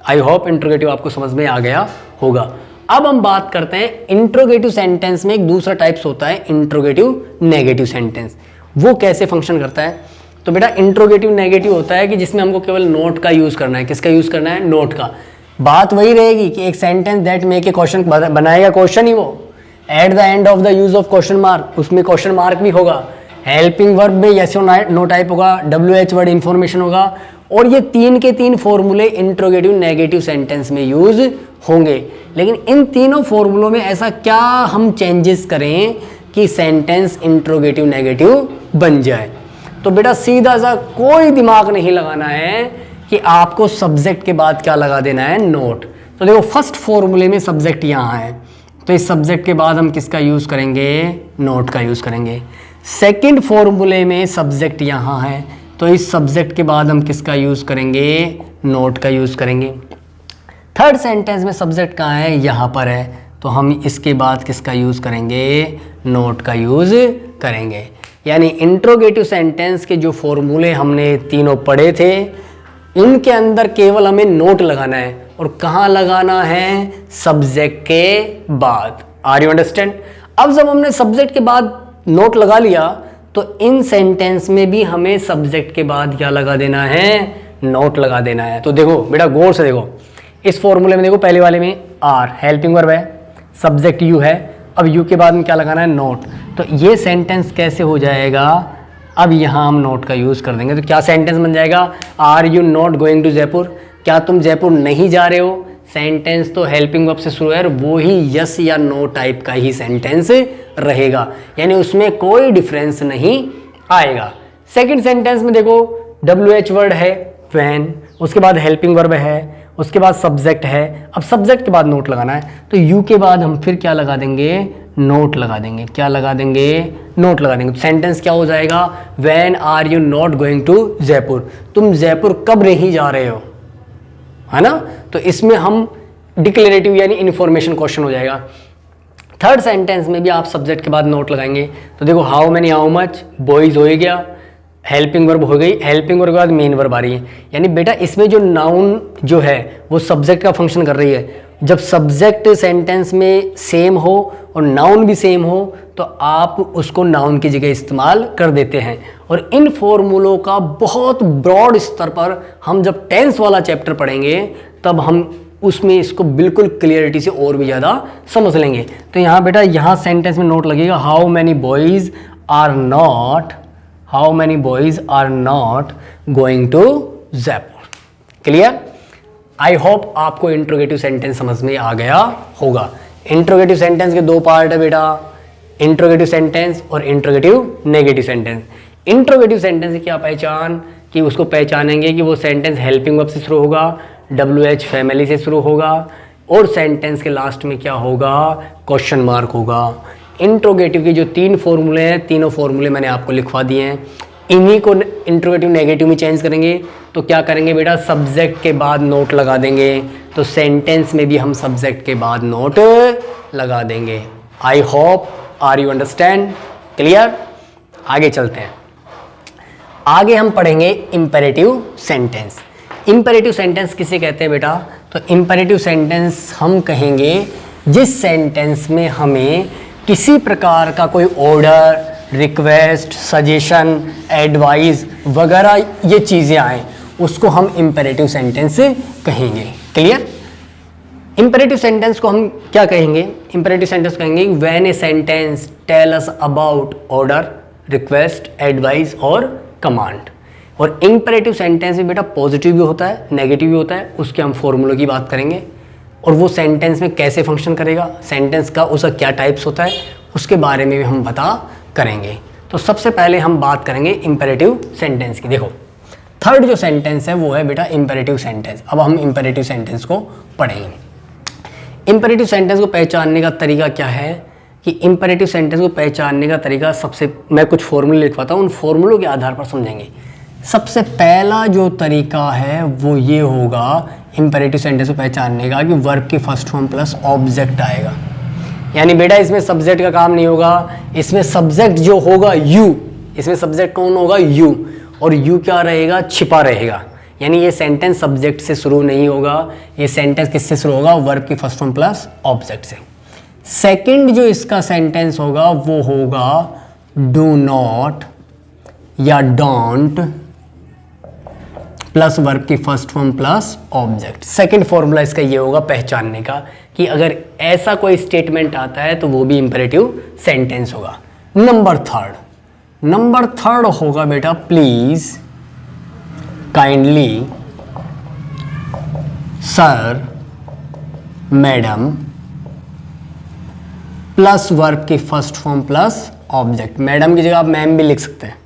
आई होप इंट्रोगेटिव आपको समझ में आ गया होगा। अब हम बात करते हैं इंट्रोगेटिव सेंटेंस में एक दूसरा टाइप्स होता है इंट्रोगेटिव नेगेटिव सेंटेंस। वो कैसे फंक्शन करता है, तो बेटा इंट्रोगेटिव नेगेटिव होता है कि जिसमें हमको केवल नोट का यूज करना है। किसका यूज करना है, नोट का। बात वही रहेगी कि एक sentence that make a question, बनाएगा क्वेश्चन ही वो, eight the end of the use of question mark, उसमें क्वेश्चन मार्क भी होगा। हेल्पिंग वर्ब में यस और नो टाइप होगा, WH वर्ड इंफॉर्मेशन होगा, और ये तीन के तीन फॉर्मूले इंट्रोगेटिव नेगेटिव सेंटेंस में यूज होंगे। लेकिन इन तीनों फॉर्मूलों में ऐसा क्या हम चेंजेस करें कि सेंटेंस इंट्रोगेटिव नेगेटिव बन जाए? तो बेटा सीधा सा कोई दिमाग नहीं लगाना है कि आपको सब्जेक्ट के बाद क्या लगा देना है, नोट। तो देखो फर्स्ट फॉर्मूले में सब्जेक्ट यहाँ है, तो इस सब्जेक्ट के बाद हम किसका यूज करेंगे, नोट का यूज करेंगे। सेकंड फॉर्मूले में सब्जेक्ट यहाँ है, तो इस सब्जेक्ट के बाद हम किसका यूज करेंगे, नोट का यूज करेंगे। थर्ड सेंटेंस में सब्जेक्ट कहाँ है, यहाँ पर है, तो हम इसके बाद किसका यूज करेंगे, नोट का यूज करेंगे। यानी इंट्रोगेटिव सेंटेंस के जो फॉर्मूले हमने तीनों पढ़े थे उनके अंदर केवल हमें नोट लगाना है, और कहाँ लगाना है, सब्जेक्ट के बाद। Are you understand? अब जब हमने सब्जेक्ट के बाद नोट लगा लिया तो इन सेंटेंस में भी हमें सब्जेक्ट के बाद क्या लगा देना है, नोट लगा देना है। तो देखो बेटा गौर से देखो, इस फॉर्मूले में देखो पहले वाले में आर हेल्पिंग वर्ब है, सब्जेक्ट यू है, अब यू के बाद में क्या लगाना है, नोट। तो ये सेंटेंस कैसे हो जाएगा, अब यहाँ हम नोट का यूज़ कर देंगे, तो क्या सेंटेंस बन जाएगा, are you not going to Jaipur, क्या तुम जयपुर नहीं जा रहे हो। सेंटेंस तो हेल्पिंग वर्ब से शुरू है, वो ही यस या नो टाइप का ही सेंटेंस रहेगा, यानी उसमें कोई डिफरेंस नहीं आएगा। सेकंड सेंटेंस में देखो WH वर्ड है व्हेन, उसके बाद हेल्पिंग वर्ब है, उसके बाद सब्जेक्ट है। अब सब्जेक्ट के बाद नोट लगाना है, तो यू के बाद हम फिर क्या लगा देंगे, नोट लगा देंगे। क्या लगा देंगे, नोट लगा देंगे। तो सेंटेंस क्या हो जाएगा, when are you not going to Jaipur, तुम जयपुर कब नहीं जा रहे हो, है ना। तो इसमें हम डिक्लेरेटिव यानी इन्फॉर्मेशन क्वेश्चन हो जाएगा। थर्ड सेंटेंस में भी आप सब्जेक्ट के बाद नोट लगाएंगे, तो देखो how many how much, boys हो गया, हेल्पिंग वर्ब हो गई, हेल्पिंग वर्ब के बाद मेन वर्ब आ रही है। यानी बेटा इसमें जो नाउन जो है वो सब्जेक्ट का फंक्शन कर रही है। जब सब्जेक्ट सेंटेंस में सेम हो और नाउन भी सेम हो तो आप उसको नाउन की जगह इस्तेमाल कर देते हैं। और इन फॉर्मूलों का बहुत ब्रॉड स्तर पर हम जब टेंस वाला चैप्टर पढ़ेंगे तब हम उसमें इसको बिल्कुल क्लियरिटी से और भी ज़्यादा समझ लेंगे। तो यहाँ बेटा यहाँ सेंटेंस में नोट लगेगा, how many boys are not going to Jaipur. Clear? I hope आपको इंट्रोगेटिव सेंटेंस समझ में आ गया होगा। इंट्रोगेटिव सेंटेंस के दो पार्ट है बेटा, इंट्रोगेटिव सेंटेंस और interrogative negative sentence. Interrogative sentence की क्या पहचान, कि उसको पहचानेंगे कि वो सेंटेंस हेल्पिंग वर्ब से शुरू होगा, WH फैमिली से शुरू होगा, और सेंटेंस के लास्ट में क्या होगा, क्वेश्चन मार्क होगा। इंट्रोगेटिव के जो तीन फॉर्मूले हैं, तीनों फॉर्मूले मैंने आपको लिखवा दिए हैं। इन्हीं को इंट्रोगेटिव नेगेटिव में चेंज करेंगे। तो क्या करेंगे बेटा, सब्जेक्ट के बाद नोट लगा देंगे, तो सेंटेंस में भी हम सब्जेक्ट के बाद नोट लगा देंगे। I hope are you understand, clear? आगे चलते हैं। आगे हम पढ़ेंगे इंपेरेटिव सेंटेंस। इंपेरेटिव सेंटेंस किसे कहते हैं बेटा, तो इंपेरेटिव सेंटेंस हम कहेंगे जिस सेंटेंस में हमें किसी प्रकार का कोई ऑर्डर, रिक्वेस्ट, सजेशन, एडवाइस वगैरह ये चीज़ें आए, उसको हम इंपेरेटिव सेंटेंस कहेंगे। क्लियर? इंपेरेटिव सेंटेंस को हम क्या कहेंगे, इंपेरेटिव सेंटेंस कहेंगे when a sentence tell us about order, request, advice और कमांड। और इंपेरेटिव सेंटेंस में बेटा पॉजिटिव भी होता है, नेगेटिव भी होता है, उसके हम फॉर्मूलों की बात करेंगे, और वो सेंटेंस में कैसे फंक्शन करेगा, सेंटेंस का उसका क्या टाइप्स होता है, उसके बारे में भी हम बता करेंगे। तो सबसे पहले हम बात करेंगे इंपेरेटिव सेंटेंस की। देखो थर्ड जो सेंटेंस है वो है बेटा इंपेरेटिव सेंटेंस। अब हम इंपेरेटिव सेंटेंस को पढ़ेंगे। इंपेरेटिव सेंटेंस को पहचानने का तरीका क्या है, कि इंपेरेटिव सेंटेंस को पहचानने का तरीका सबसे, मैं कुछ फॉर्मूले लिखवाता हूँ, उन फॉर्मूलों के आधार पर समझेंगे। सबसे पहला जो तरीका है वो ये होगा इंपेरेटिव सेंटेंस को पहचानने का, कि वर्ब की फर्स्ट फॉर्म प्लस ऑब्जेक्ट आएगा। यानी बेटा इसमें सब्जेक्ट का काम नहीं होगा, इसमें सब्जेक्ट जो होगा यू, इसमें सब्जेक्ट कौन होगा, यू, और यू क्या रहेगा, छिपा रहेगा। यानी ये सेंटेंस सब्जेक्ट से शुरू नहीं होगा, ये सेंटेंस किससे शुरू होगा, वर्ब की फर्स्ट फॉर्म प्लस ऑब्जेक्ट से। सेकंड जो इसका सेंटेंस होगा वो होगा डू नॉट या डोंट प्लस वर्ब की first form plus object. Second formula इसका ये होगा पहचानने का, कि अगर ऐसा कोई स्टेटमेंट आता है तो वो भी इंपेरेटिव सेंटेंस होगा। नंबर थर्ड होगा बेटा please kindly sir madam plus verb की first form plus object. Madam की जगह आप मैम भी लिख सकते हैं।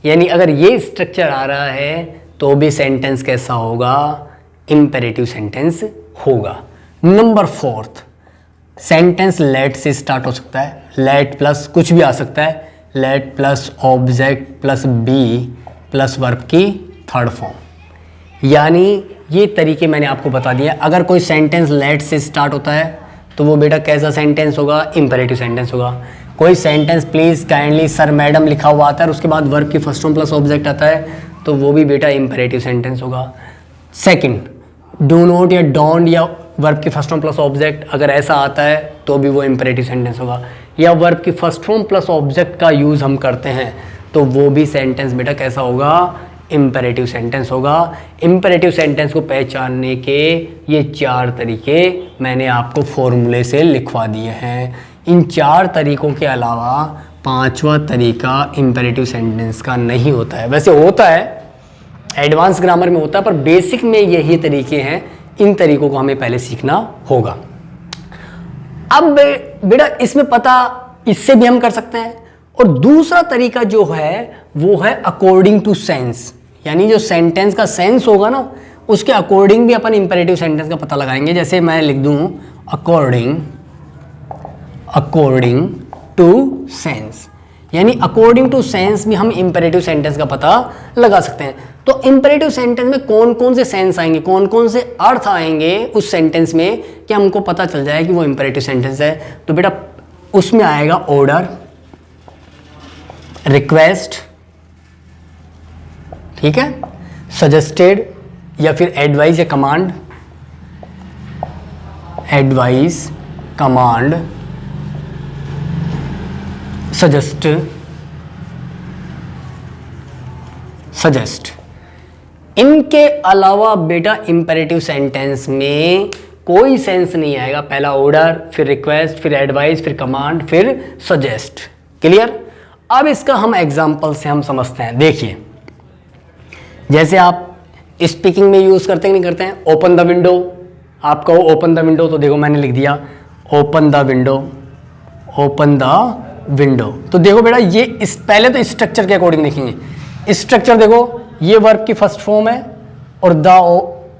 यानी अगर ये स्ट्रक्चर आ रहा है तो भी सेंटेंस कैसा होगा, इंपेरेटिव सेंटेंस होगा। नंबर फोर्थ, सेंटेंस लेट से स्टार्ट हो सकता है, लेट प्लस कुछ भी आ सकता है, let plus object plus be plus verb की थर्ड फॉर्म। यानी ये तरीके मैंने आपको बता दिया। अगर कोई सेंटेंस लेट से स्टार्ट होता है तो वो बेटा कैसा सेंटेंस होगा, इंपेरेटिव सेंटेंस होगा। कोई sentence please kindly sir madam लिखा हुआ आता है और उसके बाद वर्ब की फर्स्ट फॉर्म प्लस ऑब्जेक्ट आता है तो वो भी बेटा इंपेरेटिव सेंटेंस होगा। सेकंड, डू नॉट या डोंट या वर्ब की फर्स्ट फॉर्म प्लस ऑब्जेक्ट अगर ऐसा आता है तो भी वो इंपेरेटिव सेंटेंस होगा। या वर्ब की फर्स्ट फॉर्म प्लस ऑब्जेक्ट का यूज़ हम करते हैं तो वो भी सेंटेंस बेटा कैसा होगा, इंपेरेटिव सेंटेंस होगा। इंपेरेटिव सेंटेंस को पहचानने के ये 4 तरीके मैंने आपको फॉर्मूले से लिखवा दिए हैं। इन 4 तरीकों के अलावा 5वां तरीका इंपेरेटिव सेंटेंस का नहीं होता है। वैसे होता है, एडवांस ग्रामर में होता है, पर बेसिक में यही तरीके हैं। इन तरीकों को हमें पहले सीखना होगा। अब बेटा इसमें पता इससे भी हम कर सकते हैं। और दूसरा तरीका जो है वो है अकॉर्डिंग टू सेंस, यानी जो सेंटेंस का सेंस होगा ना उसके अकॉर्डिंग भी अपन इंपेरेटिव सेंटेंस का पता लगाएंगे। जैसे मैं लिख दूं अकॉर्डिंग टू सेंस, यानी अकॉर्डिंग टू सेंस भी हम इंपेरेटिव सेंटेंस का पता लगा सकते हैं। तो इंपेरेटिव सेंटेंस में कौन कौन से सेंस आएंगे, कौन कौन से अर्थ आएंगे उस सेंटेंस में कि हमको पता चल जाए कि वो इंपेरेटिव सेंटेंस है। तो बेटा उसमें आएगा ऑर्डर, रिक्वेस्ट, ठीक है, सजेस्टेड या फिर एडवाइस या कमांड, एडवाइस, कमांड, सजेस्ट, इनके अलावा बेटा इंपेरेटिव सेंटेंस में कोई सेंस नहीं आएगा। पहला ऑर्डर, फिर रिक्वेस्ट, फिर एडवाइस, फिर कमांड, फिर सजेस्ट। क्लियर? अब इसका हम एग्जाम्पल से हम समझते हैं। देखिए जैसे आप स्पीकिंग में यूज करते हैं नहीं करते हैं, ओपन द विंडो, आप कहो ओपन द विंडो तो देखो मैंने लिख दिया open the window, open the window. तो देखो बेटा ये इस पहले तो स्ट्रक्चर के अकॉर्डिंग लिखेंगे। स्ट्रक्चर देखो, ये वर्ब की फर्स्ट फॉर्म है और द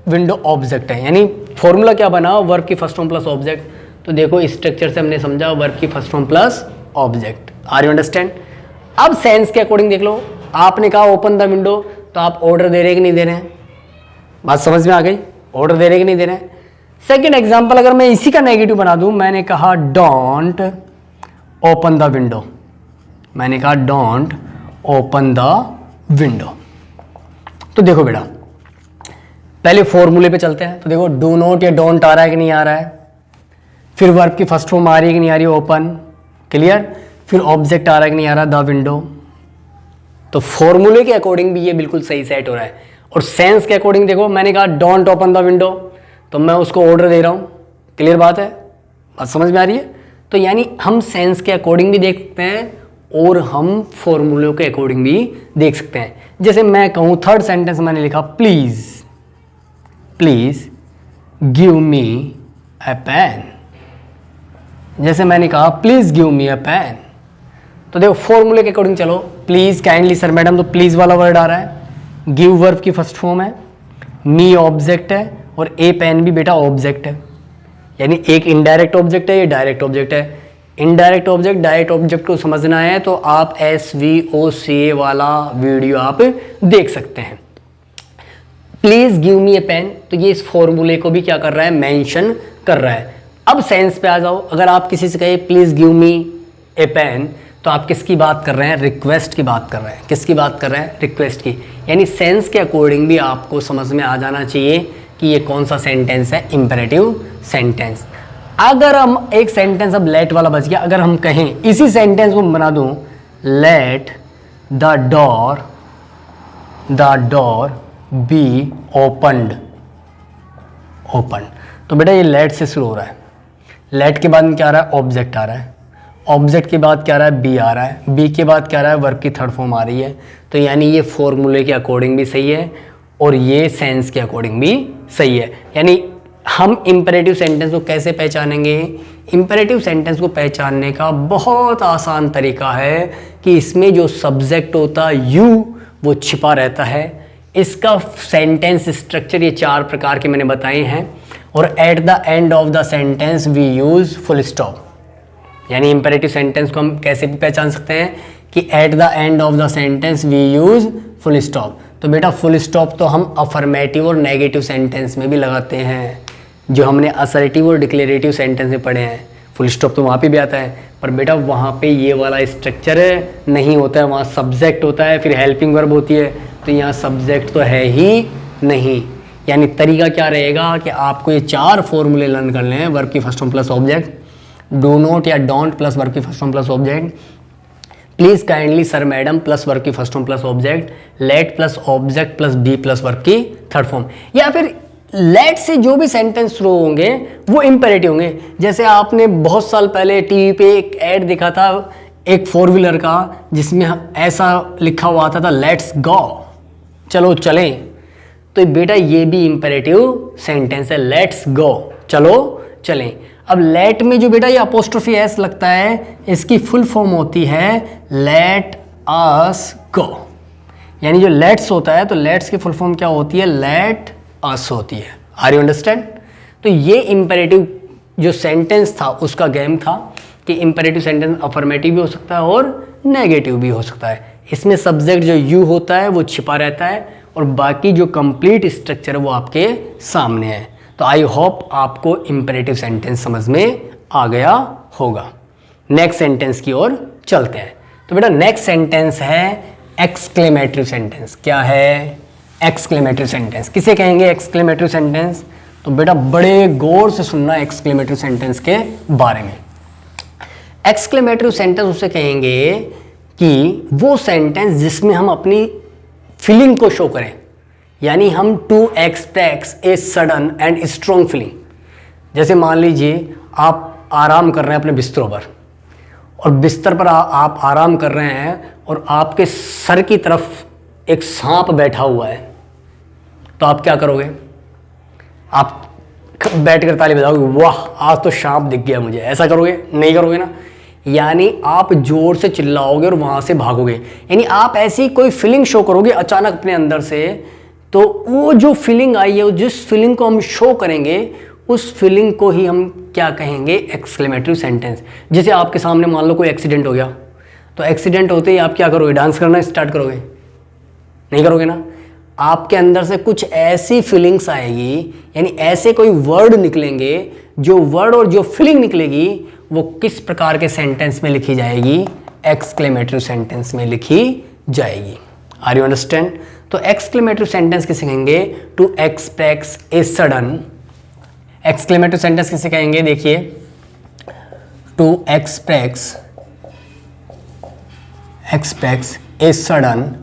विंडो ऑब्जेक्ट है, यानी फॉर्मूला क्या बना, वर्ब की फर्स्ट फॉर्म प्लस ऑब्जेक्ट। तो देखो स्ट्रक्चर से हमने समझा वर्ब की first form plus object. Are you understand? अब सेंस के अकॉर्डिंग देख लो, आपने कहा ओपन द विंडो तो आप ऑर्डर दे रहे कि नहीं दे रहे हैं, बात समझ में आ गई, ऑर्डर दे रहे कि नहीं दे रहे हैं। सेकेंड एग्जाम्पल अगर मैं इसी का नेगेटिव बना दूं, मैंने कहा डोंट ओपन द विंडो, मैंने कहा डोंट ओपन द विंडो। तो देखो बेटा पहले फॉर्मूले पे चलते हैं। तो देखो डू नॉट या डोंट आ रहा है कि नहीं आ रहा है, फिर वर्ब की फर्स्ट फॉर्म आ रही है कि नहीं आ रही है, ओपन, क्लियर, फिर ऑब्जेक्ट आ रहा है कि नहीं आ रहा, द विंडो। तो फॉर्मूले के अकॉर्डिंग भी ये बिल्कुल सही सेट हो रहा है। और सेंस के अकॉर्डिंग देखो, मैंने कहा डोंट ओपन द विंडो तो मैं उसको ऑर्डर दे रहा हूँ। क्लियर बात है, बात समझ में आ रही है? तो यानी हम सेंस के अकॉर्डिंग भी देख सकते हैं और हम फॉर्मूलों के अकॉर्डिंग भी देख सकते हैं। जैसे मैं कहूँ थर्ड सेंटेंस मैंने लिखा please give me a pen, जैसे मैंने कहा please give me a pen. तो देखो फॉर्मूले के अकॉर्डिंग चलो, प्लीज काइंडली सर मैडम, तो प्लीज वाला वर्ड आ रहा है, गिव वर्ब की फर्स्ट फॉर्म है, मी ऑब्जेक्ट है और ए पेन भी बेटा ऑब्जेक्ट है, यानी एक इनडायरेक्ट ऑब्जेक्ट है, ये डायरेक्ट ऑब्जेक्ट है। इनडायरेक्ट ऑब्जेक्ट डायरेक्ट ऑब्जेक्ट को समझना है तो आप SVOCA वाला वीडियो आप देख सकते हैं। Please give me a pen, तो ये इस फॉर्मूले को भी क्या कर रहा है, मेंशन कर रहा है। अब सेंस पे आ जाओ, अगर आप किसी से कहे please give me a pen तो आप किसकी बात कर रहे हैं, रिक्वेस्ट की बात कर रहे हैं। किसकी बात कर रहे हैं, रिक्वेस्ट की। यानी सेंस के अकॉर्डिंग भी आपको समझ में आ जाना चाहिए कि ये कौन सा सेंटेंस है, इंपेरेटिव सेंटेंस। अगर हम एक सेंटेंस अब लेट वाला बच गया, अगर हम कहें इसी सेंटेंस को बना दूं let the door be open, तो बेटा ये लेट से शुरू हो रहा है, लेट के बाद में क्या आ रहा है, ऑब्जेक्ट आ रहा है, ऑब्जेक्ट के बाद क्या आ रहा है, बी आ रहा है, बी के बाद क्या आ रहा है, वर्ब की थर्ड फॉर्म आ रही है। तो यानी ये फॉर्मूले के अकॉर्डिंग भी सही है और ये सेंस के अकॉर्डिंग भी सही है। यानी हम इंपेरेटिव सेंटेंस को कैसे पहचानेंगे? इंपेरेटिव सेंटेंस को पहचानने का बहुत आसान तरीका है कि इसमें जो सब्जेक्ट होता है यू वो छिपा रहता है। इसका सेंटेंस स्ट्रक्चर ये 4 प्रकार के मैंने बताए हैं। और at the end of the sentence we use full stop. यानी इंपेरेटिव सेंटेंस को हम कैसे भी पहचान सकते हैं कि at the end of the sentence we use full stop. तो बेटा फुल स्टॉप तो हम अफर्मेटिव और नेगेटिव सेंटेंस में भी लगाते हैं, जो हमने असर्टिव और डिक्लेरेटिव सेंटेंस में पढ़े हैं। फुल स्टॉप तो वहाँ पे भी आता है, पर बेटा वहाँ पे ये वाला स्ट्रक्चर नहीं होता है, वहाँ सब्जेक्ट होता है, फिर हेल्पिंग वर्ब होती है। तो यहाँ सब्जेक्ट तो है ही नहीं। यानी तरीका क्या रहेगा कि आपको ये 4 फॉर्मूले लर्न करने हैं। वर्ब की first form plus object, do not या डोंट प्लस वर्ब की first form plus object, please kindly sir madam plus verb की first form plus object, let plus object plus be plus verb की third form. या फिर late से जो भी sentence शुरू होंगे वो इंपेरेटिव होंगे। जैसे आपने बहुत साल पहले टीवी पे एक ऐड देखा था एक 4 व्हीलर का, जिसमें ऐसा लिखा हुआ आता था लेट्स गो, चलो चलें। तो बेटा ये भी इंपेरेटिव सेंटेंस है, लेट्स गो, चलो चलें। अब लेट में जो बेटा ये अपोस्ट्रोफी एस लगता है, इसकी फुल फॉर्म होती है लेट अस गो। यानी जो लेट्स होता है तो लेट्स की फुल फॉर्म क्या होती है, लेट अस होती है। Are you understand? तो ये इंपेरेटिव जो सेंटेंस था उसका गेम था कि इंपेरेटिव सेंटेंस अफर्मेटिव भी हो सकता है और नेगेटिव भी हो सकता है। इसमें सब्जेक्ट जो यू होता है वो छिपा रहता है और बाकी जो कंप्लीट स्ट्रक्चर है वो आपके सामने है। तो आई होप आपको इंपेरेटिव सेंटेंस समझ में आ गया होगा। नेक्स्ट सेंटेंस की ओर चलते हैं। तो बेटा नेक्स्ट सेंटेंस है एक्सक्लेमेटरी सेंटेंस। क्या है एक्सक्लेमेटरी सेंटेंस? किसे कहेंगे एक्सक्लेमेटरी सेंटेंस? तो बेटा बड़े गौर से सुनना एक्सक्लेमेटरी सेंटेंस के बारे में। एक्सक्लेमेटरी सेंटेंस उसे कहेंगे कि वो सेंटेंस जिसमें हम अपनी फीलिंग को शो करें। यानी हम to express a sudden and strong feeling. जैसे मान लीजिए आप आराम कर रहे हैं अपने बिस्तरों पर और बिस्तर पर आप आराम कर रहे हैं और आपके सर की तरफ एक सांप बैठा हुआ है, तो आप क्या करोगे? आप बैठ कर ताली बजाओगे, वाह आज तो सांप दिख गया मुझे, ऐसा करोगे? नहीं करोगे ना। यानी आप जोर से चिल्लाओगे और वहां से भागोगे। यानी आप ऐसी कोई फीलिंग शो करोगे अचानक अपने अंदर से, तो वो जो फीलिंग आई है, जिस फीलिंग को हम शो करेंगे उस फीलिंग को ही हम क्या कहेंगे, एक्सक्लेमेटरी सेंटेंस। जैसे आपके सामने मान लो कोई एक्सीडेंट हो गया, तो एक्सीडेंट होते ही आप क्या करोगे? डांस करना स्टार्ट करोगे? नहीं करोगे ना। आपके अंदर से कुछ ऐसी फीलिंग्स आएगी, यानी ऐसे कोई वर्ड निकलेंगे, जो वर्ड और जो फीलिंग निकलेगी वो किस प्रकार के सेंटेंस में लिखी जाएगी? एक्सक्लेमेटरी सेंटेंस में लिखी जाएगी। Are you understand? तो एक्सक्लेमेटरी सेंटेंस किसे कहेंगे? To express a sudden. Exclamatory sentence किसे कहेंगे? देखिए, to express a sudden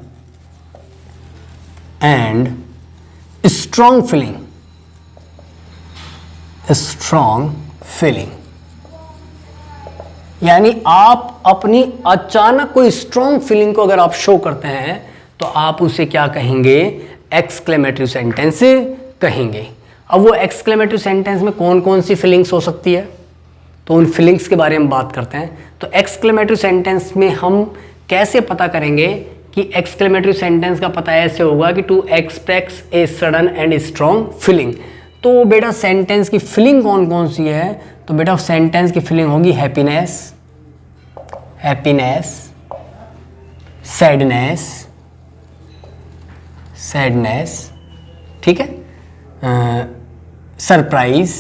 and strong feeling. यानी आप अपनी अचानक कोई स्ट्रॉन्ग फीलिंग को अगर आप शो करते हैं तो आप उसे क्या कहेंगे? एक्सक्लेमेटरी सेंटेंस कहेंगे। अब वो एक्सक्लेमेटरी सेंटेंस में कौन कौन सी फीलिंग्स हो सकती है, तो उन फीलिंग्स के बारे में बात करते हैं। तो एक्सक्लेमेटरी सेंटेंस में हम कैसे पता करेंगे कि एक्सक्लेमेटरी सेंटेंस का पता ऐसे होगा कि to express a sudden and strong feeling. तो बेटा सेंटेंस की फीलिंग कौन कौन सी है? तो बेटा सेंटेंस की फीलिंग होगी हैप्पीनेस, सैडनेस, ठीक है, सरप्राइज,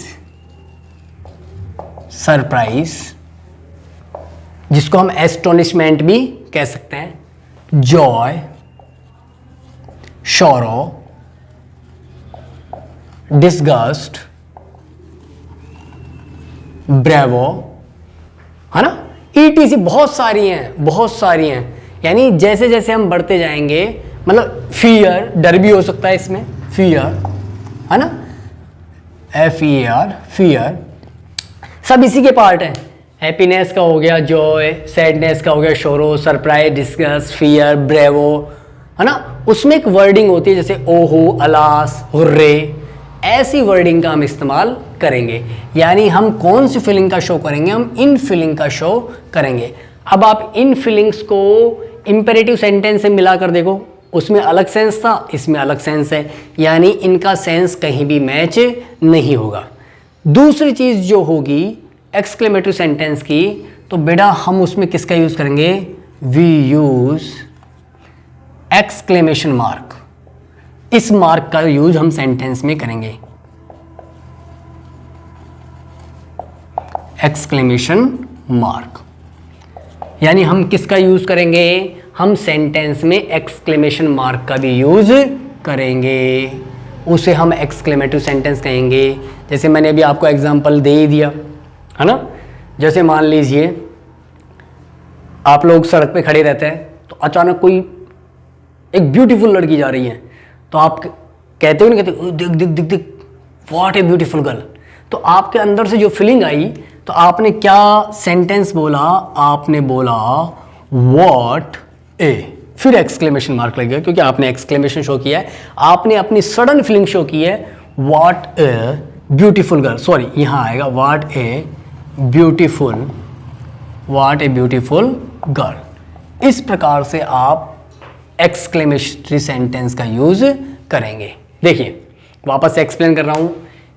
जिसको हम एस्टोनिशमेंट भी कह सकते हैं, जॉय, शोरो, डिस्गस्ट, ब्रेवो, है ना, ETC बहुत सारी हैं। यानी जैसे जैसे हम बढ़ते जाएंगे, मतलब फियर, डर भी हो सकता है इसमें, फियर, है ना, FEAR, फियर, सब इसी के पार्ट हैं। हैप्पीनेस का हो गया जॉय, सैडनेस का हो गया sorrow, surprise, disgust, fear, bravo, है ना। उसमें एक वर्डिंग होती है जैसे ओहो, अलास, हुर्रे, ऐसी वर्डिंग का हम इस्तेमाल करेंगे। यानी हम कौन सी फीलिंग का शो करेंगे, हम इन फीलिंग का शो करेंगे। अब आप इन फीलिंग्स को इंपेरेटिव सेंटेंस से मिलाकर देखो, उसमें अलग सेंस था, इसमें अलग सेंस है, यानी इनका सेंस कहीं भी मैच नहीं होगा। दूसरी चीज जो होगी एक्सक्लेमेटरी सेंटेंस की, तो बेटा हम उसमें किसका यूज करेंगे, वी यूज एक्सक्लेमेशन मार्क। इस मार्क का यूज हम सेंटेंस में करेंगे, एक्सक्लेमेशन मार्क। यानी हम किसका यूज करेंगे, हम सेंटेंस में एक्सक्लेमेशन मार्क का भी यूज करेंगे, उसे हम एक्सक्लेमेटरी सेंटेंस कहेंगे। जैसे मैंने अभी आपको एग्जांपल दे ही दिया, है ना। जैसे मान लीजिए आप लोग सड़क पे खड़े रहते हैं, तो अचानक कोई एक ब्यूटीफुल लड़की जा रही है, तो आप कहते हो नहीं, कहते देख देख देख देख व्हाट ए ब्यूटीफुल गर्ल। तो आपके अंदर से जो फीलिंग आई, तो आपने क्या सेंटेंस बोला, आपने बोला व्हाट ए, फिर एक्सक्लेमेशन मार्क लगेगा क्योंकि आपने एक्सक्लेमेशन शो किया है, आपने अपनी सडन फीलिंग शो की है, what a beautiful girl. Sorry, यहां आएगा what a beautiful, what a beautiful girl. इस प्रकार से आप एक्सक्लेमेटरी सेंटेंस का यूज करेंगे। देखिए वापस से एक्सप्लेन कर रहा हूं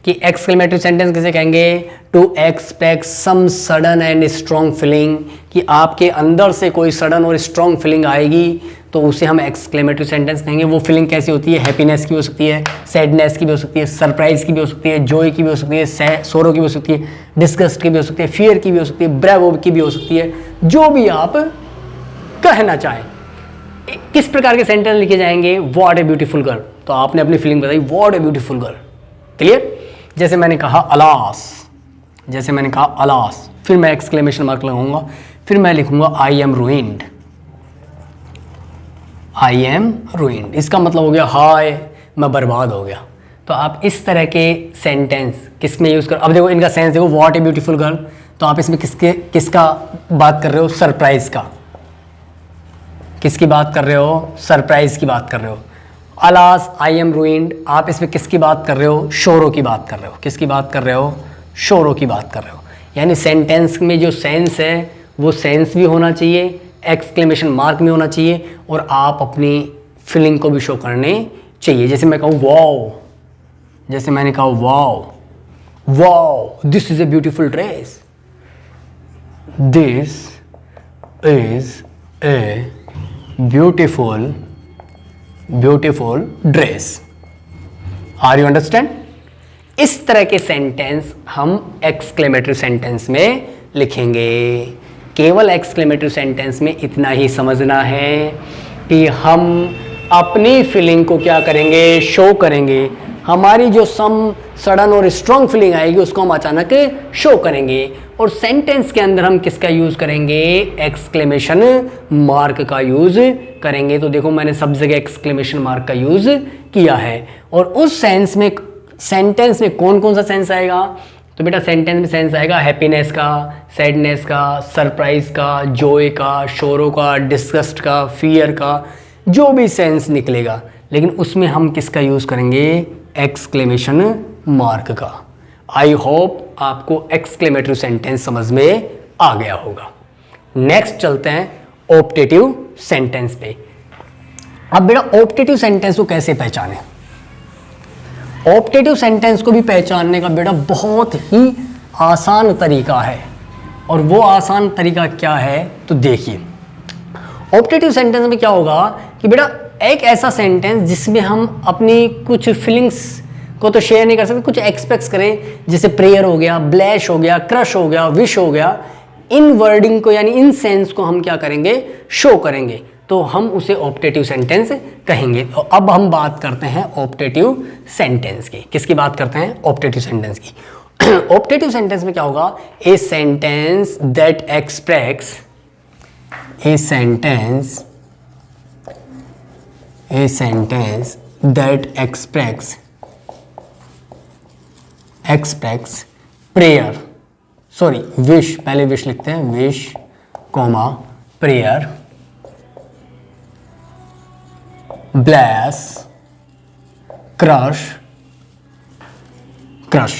कि एक्सक्लेमेटरी सेंटेंस किसे कहेंगे, to express some sudden and strong feeling, कि आपके अंदर से कोई सडन और स्ट्रॉन्ग फीलिंग आएगी तो उसे हम एक्सक्लेमेटरी सेंटेंस कहेंगे। वो फीलिंग कैसी होती है, हैप्पीनेस की हो सकती है, सैडनेस की भी हो सकती है, सरप्राइज की भी हो सकती है, जॉय की भी हो सकती है, सोरो की भी हो सकती है, डिस्गस्ट की भी हो सकती है, फियर की भी हो सकती है, ब्रेवो की भी हो सकती है, जो भी आप कहना चाहें। किस प्रकार के सेंटेंस लिखे जाएंगे, व्हाट ए ब्यूटीफुल गर्ल, तो आपने अपनी फीलिंग बताई what a beautiful girl, clear. जैसे मैंने कहा अलास, जैसे मैंने कहा अलास, फिर मैं एक्सक्लेमेशन मार्क लगाऊंगा, फिर मैं लिखूंगा I am ruined, I am ruined. इसका मतलब हो गया हाय मैं बर्बाद हो गया। तो आप इस तरह के सेंटेंस किस में यूज करो। अब देखो इनका सेंस देखो, व्हाट ए ब्यूटीफुल गर्ल, तो आप इसमें किसका बात कर रहे हो, सरप्राइज का। किसकी बात कर रहे हो, सरप्राइज की बात कर रहे हो। अलास आई एम रूइंड, आप इसमें किसकी बात कर रहे हो, शोरो की बात कर रहे हो। किसकी बात कर रहे हो, शोरो की बात कर रहे हो। यानी सेंटेंस में जो सेंस है वो सेंस भी होना चाहिए, एक्सक्लेमेशन मार्क भी होना चाहिए, और आप अपनी फीलिंग को भी शो करने चाहिए। जैसे मैं कहूँ वाओ, जैसे मैंने कहा wow, wow this is a beautiful dress, this is a beautiful dress. Are you understand. इस तरह के सेंटेंस हम एक्सक्लेमेटरी सेंटेंस में लिखेंगे। केवल एक्सक्लेमेटरी सेंटेंस में इतना ही समझना है कि हम अपनी फीलिंग को क्या करेंगे, शो करेंगे। हमारी जो सडन और स्ट्रॉन्ग फीलिंग आएगी उसको हम अचानक शो करेंगे, और सेंटेंस के अंदर हम किसका यूज करेंगे, एक्सक्लेमेशन मार्क का यूज करेंगे। तो देखो मैंने सब जगह एक्सक्लेमेशन मार्क का यूज किया है। और उस सेंस में, सेंटेंस में कौन कौन सा सेंस आएगा, तो बेटा सेंटेंस में सेंस आएगा हैप्पीनेस का, सैडनेस का, सरप्राइज का, जॉय का, शोरो का, डिस्गस्ट का, फियर का, जो भी सेंस निकलेगा, लेकिन उसमें हम किसका यूज करेंगे, एक्सक्लेमेशन मार्क का। आई होप आपको एक्सक्लेमेटरी सेंटेंस समझ में आ गया होगा। नेक्स्ट चलते हैं ऑप्टेटिव सेंटेंस पे। अब बेटा ऑप्टेटिव सेंटेंस को कैसे पहचानें। ऑप्टेटिव सेंटेंस को भी पहचानने का बेटा बहुत ही आसान तरीका है, और वो आसान तरीका क्या है तो देखिए। ऑप्टेटिव सेंटेंस में क्या होगा कि बेटा एक ऐसा सेंटेंस जिसमें हम अपनी कुछ फीलिंग्स को तो शेयर नहीं कर सकते, कुछ एक्सप्रेस करें, जैसे प्रेयर हो गया, ब्लैश हो गया, क्रश हो गया, विश हो गया, इन वर्डिंग को यानी इन सेंस को हम क्या करेंगे, शो करेंगे, तो हम उसे ऑप्टेटिव सेंटेंस कहेंगे। तो अब हम बात करते हैं ऑप्टेटिव सेंटेंस की। किसकी बात करते हैं, ऑप्टेटिव सेंटेंस की। ऑप्टेटिव सेंटेंस में क्या होगा, a sentence that express, a sentence that express prayer, sorry wish, पहले विश लिखते हैं, wish comma prayer bless crush crush.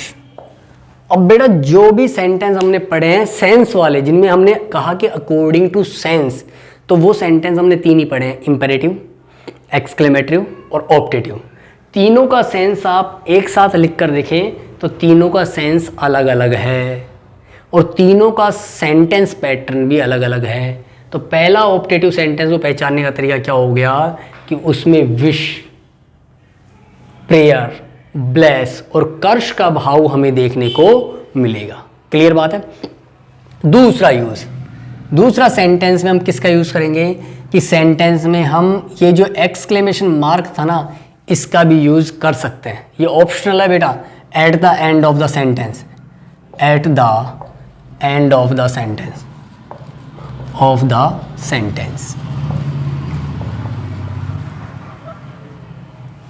अब बेटा जो भी सेंटेंस हमने पढ़े हैं सेंस वाले, जिनमें हमने कहा कि अकॉर्डिंग टू सेंस, तो वो सेंटेंस हमने तीन ही पढ़े हैं, इंपेरेटिव, एक्सक्लेमेटिव और ऑप्टेटिव। तीनों का सेंस आप एक साथ लिख कर देखें तो तीनों का सेंस अलग अलग है और तीनों का सेंटेंस पैटर्न भी अलग अलग है। तो पहला ऑप्टेटिव सेंटेंस को पहचानने का तरीका क्या हो गया कि उसमें विश, प्रेयर, ब्लेस और कर्ष का भाव हमें देखने को मिलेगा। क्लियर बात है। दूसरा यूज, दूसरा सेंटेंस में हम किसका यूज करेंगे कि सेंटेंस में हम ये जो एक्सक्लेमेशन मार्क था ना, इसका भी यूज कर सकते हैं। ये ऑप्शनल है बेटा, eight the end of the sentence, at the end of the sentence, of the sentence.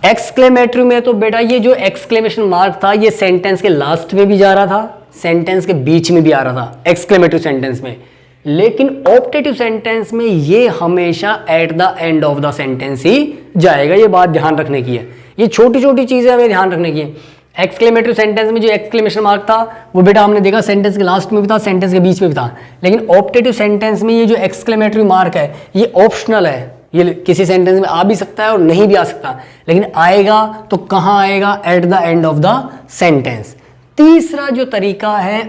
Exclamatory में तो बेटा ये जो एक्सक्लेमेशन मार्क था ये सेंटेंस के लास्ट में भी जा रहा था, सेंटेंस के बीच में भी आ रहा था एक्सक्लेमेटिव सेंटेंस में, लेकिन ऑप्टेटिव सेंटेंस में ये हमेशा at the end of the sentence ही जाएगा। ये बात ध्यान रखने की है, ये छोटी छोटी चीजें हमें ध्यान रखने की है। एक्सक्लेमेटिव सेंटेंस में जो एक्सक्लेमेशन मार्क था वो बेटा हमने देखा सेंटेंस के लास्ट में भी था, सेंटेंस के बीच में भी था, लेकिन ऑप्टेटिव सेंटेंस में ये जो एक्सक्लेमेटरी मार्क है ये ऑप्शनल है। ये किसी सेंटेंस में आ भी सकता है और नहीं भी आ सकता, लेकिन आएगा तो कहाँ आएगा, eight the end of the sentence. तीसरा जो तरीका है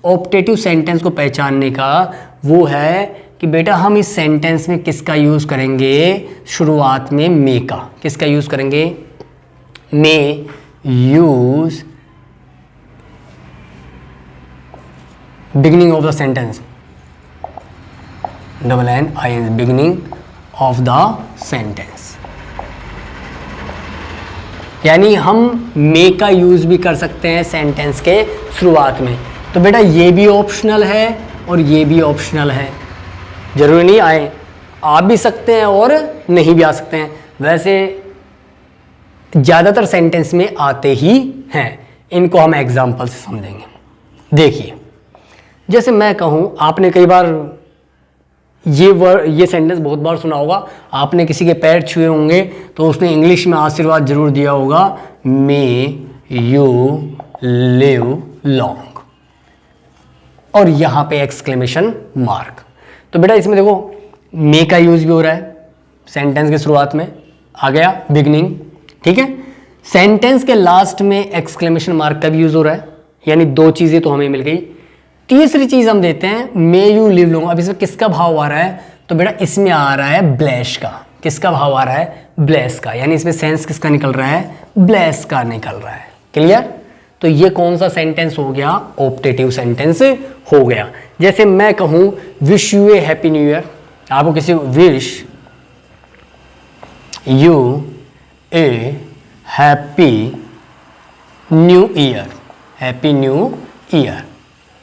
ऑप्टेटिव सेंटेंस को पहचानने का वो है कि बेटा हम इस सेंटेंस में किसका यूज करेंगे, शुरुआत में मे का, किसका यूज करेंगे, may use beginning of the sentence, double N I N, beginning of the sentence. यानी हम मे का यूज भी कर सकते हैं सेंटेंस के शुरुआत में। तो बेटा ये भी ऑप्शनल है और ये भी ऑप्शनल है, जरूरी नहीं आए, आ भी सकते हैं और नहीं भी आ सकते हैं। वैसे ज़्यादातर सेंटेंस में आते ही हैं, इनको हम एग्जाम्पल से समझेंगे। देखिए जैसे मैं कहूँ, आपने कई बार ये सेंटेंस बहुत बार सुना होगा, आपने किसी के पैर छुए होंगे तो उसने इंग्लिश में आशीर्वाद जरूर दिया होगा, मे यू लिव लॉन्ग, और यहाँ पे एक्सक्लेमेशन मार्क। तो बेटा इसमें देखो मे का यूज भी हो रहा है सेंटेंस के शुरुआत में, आ गया बिगनिंग, ठीक है। सेंटेंस के लास्ट में एक्सक्लेमेशन मार्क का भी यूज हो रहा है, यानी दो चीजें तो हमें मिल गई। तीसरी चीज हम देते हैं मे यू लिव लॉन्ग। अब इसमें किसका भाव आ रहा है, तो बेटा इसमें आ रहा है ब्लेश का। किसका भाव आ रहा है, ब्लेस का, यानी इसमें सेंस किसका निकल रहा है, ब्लेस का निकल रहा है। क्लियर। तो ये कौन सा सेंटेंस हो गया, ऑप्टेटिव सेंटेंस हो गया। जैसे मैं कहूं wish U A happy new year, आपको किसी wish U A happy new year, happy new year,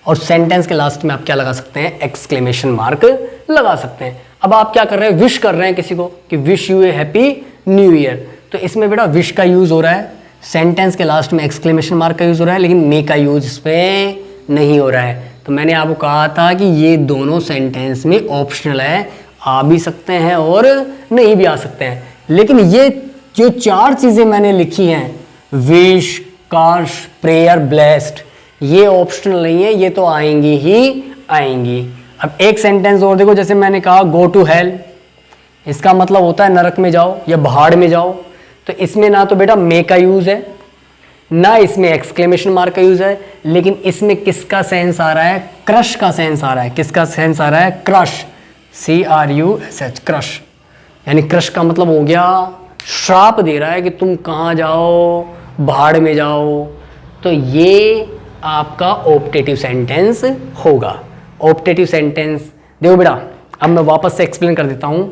और सेंटेंस के लास्ट में आप क्या लगा सकते हैं, एक्सक्लेमेशन मार्क लगा सकते हैं। अब आप क्या कर रहे हैं, विश कर रहे हैं किसी को कि wish U A happy new year, तो इसमें बेटा विश का यूज हो रहा है, सेंटेंस के लास्ट में एक्सक्लेमेशन मार्क का यूज हो रहा है, लेकिन मे का यूज इसमें नहीं हो रहा है। तो मैंने आपको कहा था कि ये दोनों सेंटेंस में ऑप्शनल है, आ भी सकते हैं और नहीं भी आ सकते हैं। लेकिन ये जो चार चीजें मैंने लिखी हैं, विश, कर्श, प्रेयर, ब्लेस्ड, ये ऑप्शनल नहीं है, ये तो आएंगी ही आएंगी। अब एक सेंटेंस और देखो, जैसे मैंने कहा गो टू हेल, इसका मतलब होता है नरक में जाओ या भाड़ में जाओ। तो इसमें ना तो बेटा मे का यूज है, ना इसमें एक्सक्लेमेशन मार्क का यूज है, लेकिन इसमें किसका सेंस आ रहा है, क्रश का सेंस आ रहा है। किसका सेंस आ रहा है, क्रश, CRUSH, क्रश। यानी क्रश का मतलब हो गया श्राप दे रहा है कि तुम कहाँ जाओ, भाड़ में जाओ। तो ये आपका ऑप्टेटिव सेंटेंस होगा। ऑप्टेटिव सेंटेंस देखो बेटा, अब मैं वापस से एक्सप्लेन कर देता हूं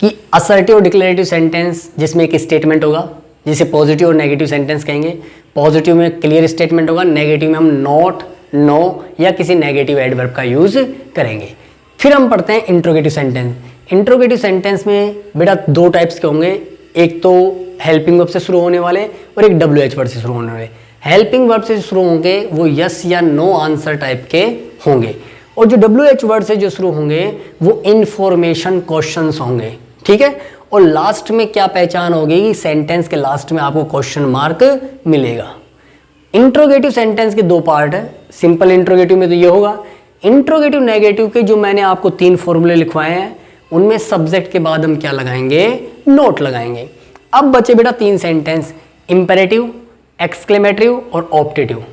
कि असर्टिव और डिक्लेरेटिव सेंटेंस जिसमें एक स्टेटमेंट होगा, जिसे पॉजिटिव और नेगेटिव सेंटेंस कहेंगे। पॉजिटिव में क्लियर स्टेटमेंट होगा, नेगेटिव में हम नॉट, नो या किसी नेगेटिव एडवर्ब का यूज करेंगे। फिर हम पढ़ते हैं इंट्रोगेटिव सेंटेंस। इंट्रोगेटिव सेंटेंस में बेटा दो टाइप्स के होंगे, एक तो हेल्पिंग वर्ब से शुरू होने वाले और एक WH वर्ड से शुरू होने वाले। हेल्पिंग वर्ब से शुरू होंगे वो यस या नो आंसर टाइप के होंगे, और जो WH वर्ड से जो शुरू होंगे वो इंफॉर्मेशन क्वेश्चंस होंगे, ठीक है। और लास्ट में क्या पहचान होगी कि सेंटेंस के लास्ट में आपको क्वेश्चन मार्क मिलेगा। इंट्रोगेटिव सेंटेंस के दो पार्ट है, सिंपल इंट्रोगेटिव में तो ये होगा, इंट्रोगेटिव नेगेटिव के जो मैंने आपको 3 फॉर्मूले लिखवाए हैं उनमें सब्जेक्ट के बाद हम क्या लगाएंगे, नोट लगाएंगे। अब बचे बेटा 3 सेंटेंस, इंपेरेटिव, एक्सक्लेमेटिव और ऑप्टेटिव।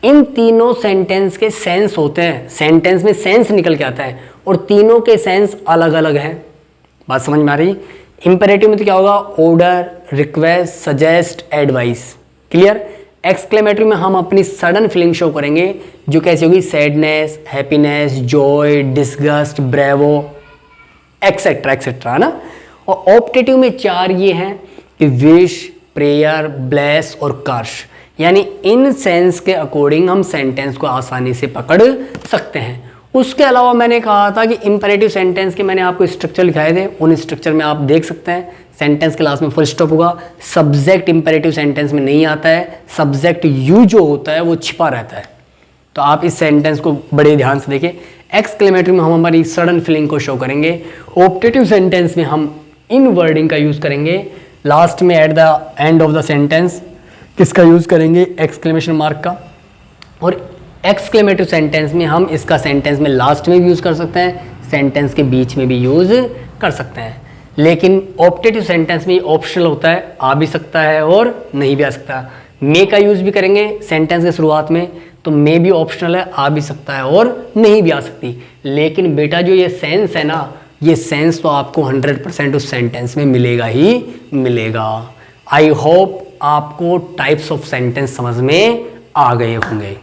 इन तीनों सेंटेंस के सेंस होते हैं, सेंटेंस में सेंस निकल के आता है और तीनों के सेंस अलग अलग हैं। बात समझ में आ रही? इंपेरेटिव में तो क्या होगा, order, request, suggest, advice, clear. Exclamatory में हम अपनी सडन फीलिंग शो करेंगे जो कैसी होगी, sadness, happiness, joy, disgust, bravo, etcetera etcetera, है ना। और ऑप्टेटिव में 4 ये हैं कि विश, प्रेयर, ब्लेस और कर्श, यानी इन सेंस के अकॉर्डिंग हम सेंटेंस को आसानी से पकड़ सकते हैं। उसके अलावा मैंने कहा था कि इंपेरेटिव सेंटेंस के मैंने आपको स्ट्रक्चर लिखाए थे, उन स्ट्रक्चर में आप देख सकते हैं सेंटेंस के लास्ट में फुल स्टॉप होगा, सब्जेक्ट इंपेरेटिव सेंटेंस में नहीं आता है, सब्जेक्ट यू जो होता है वो छिपा रहता है। तो आप इस सेंटेंस को बड़े ध्यान से देखें। एक्सक्लेमेटरी में हम हमारी सडन फीलिंग को शो करेंगे, ऑप्टेटिव सेंटेंस में हम इन वर्डिंग का यूज करेंगे, लास्ट में eight the end of the sentence किसका यूज करेंगे, एक्सक्लेमेशन मार्क का। और एक्सक्लेमेटिव सेंटेंस में हम इसका सेंटेंस में लास्ट में भी यूज कर सकते हैं, सेंटेंस के बीच में भी यूज कर सकते हैं। लेकिन ऑप्टेटिव सेंटेंस में ऑप्शनल होता है, आ भी सकता है और नहीं भी आ सकता। मे का यूज भी करेंगे सेंटेंस के शुरुआत में, तो मे भी ऑप्शनल है, आ भी सकता है और नहीं भी आ सकती। लेकिन बेटा जो ये सेंस है ना, ये सेंस तो आपको 100% उस सेंटेंस में मिलेगा ही मिलेगा। आई होप आपको टाइप्स ऑफ सेंटेंस समझ में आ गए होंगे।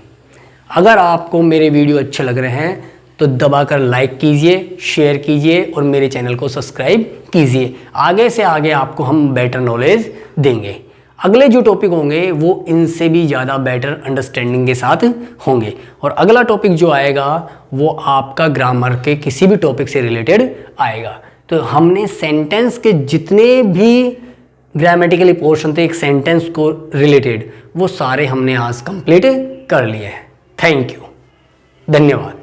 अगर आपको मेरे वीडियो अच्छे लग रहे हैं तो दबाकर लाइक कीजिए, शेयर कीजिए और मेरे चैनल को सब्सक्राइब कीजिए। आगे से आगे आपको हम बेटर नॉलेज देंगे। अगले जो टॉपिक होंगे वो इनसे भी ज़्यादा बेटर अंडरस्टैंडिंग के साथ होंगे। और अगला टॉपिक जो आएगा वो आपका ग्रामर के किसी भी टॉपिक से रिलेटेड आएगा। तो हमने सेंटेंस के जितने भी ग्रामेटिकली पोर्शन थे एक सेंटेंस को रिलेटेड, वो सारे हमने आज कंप्लीट कर लिए हैं। थैंक यू, धन्यवाद।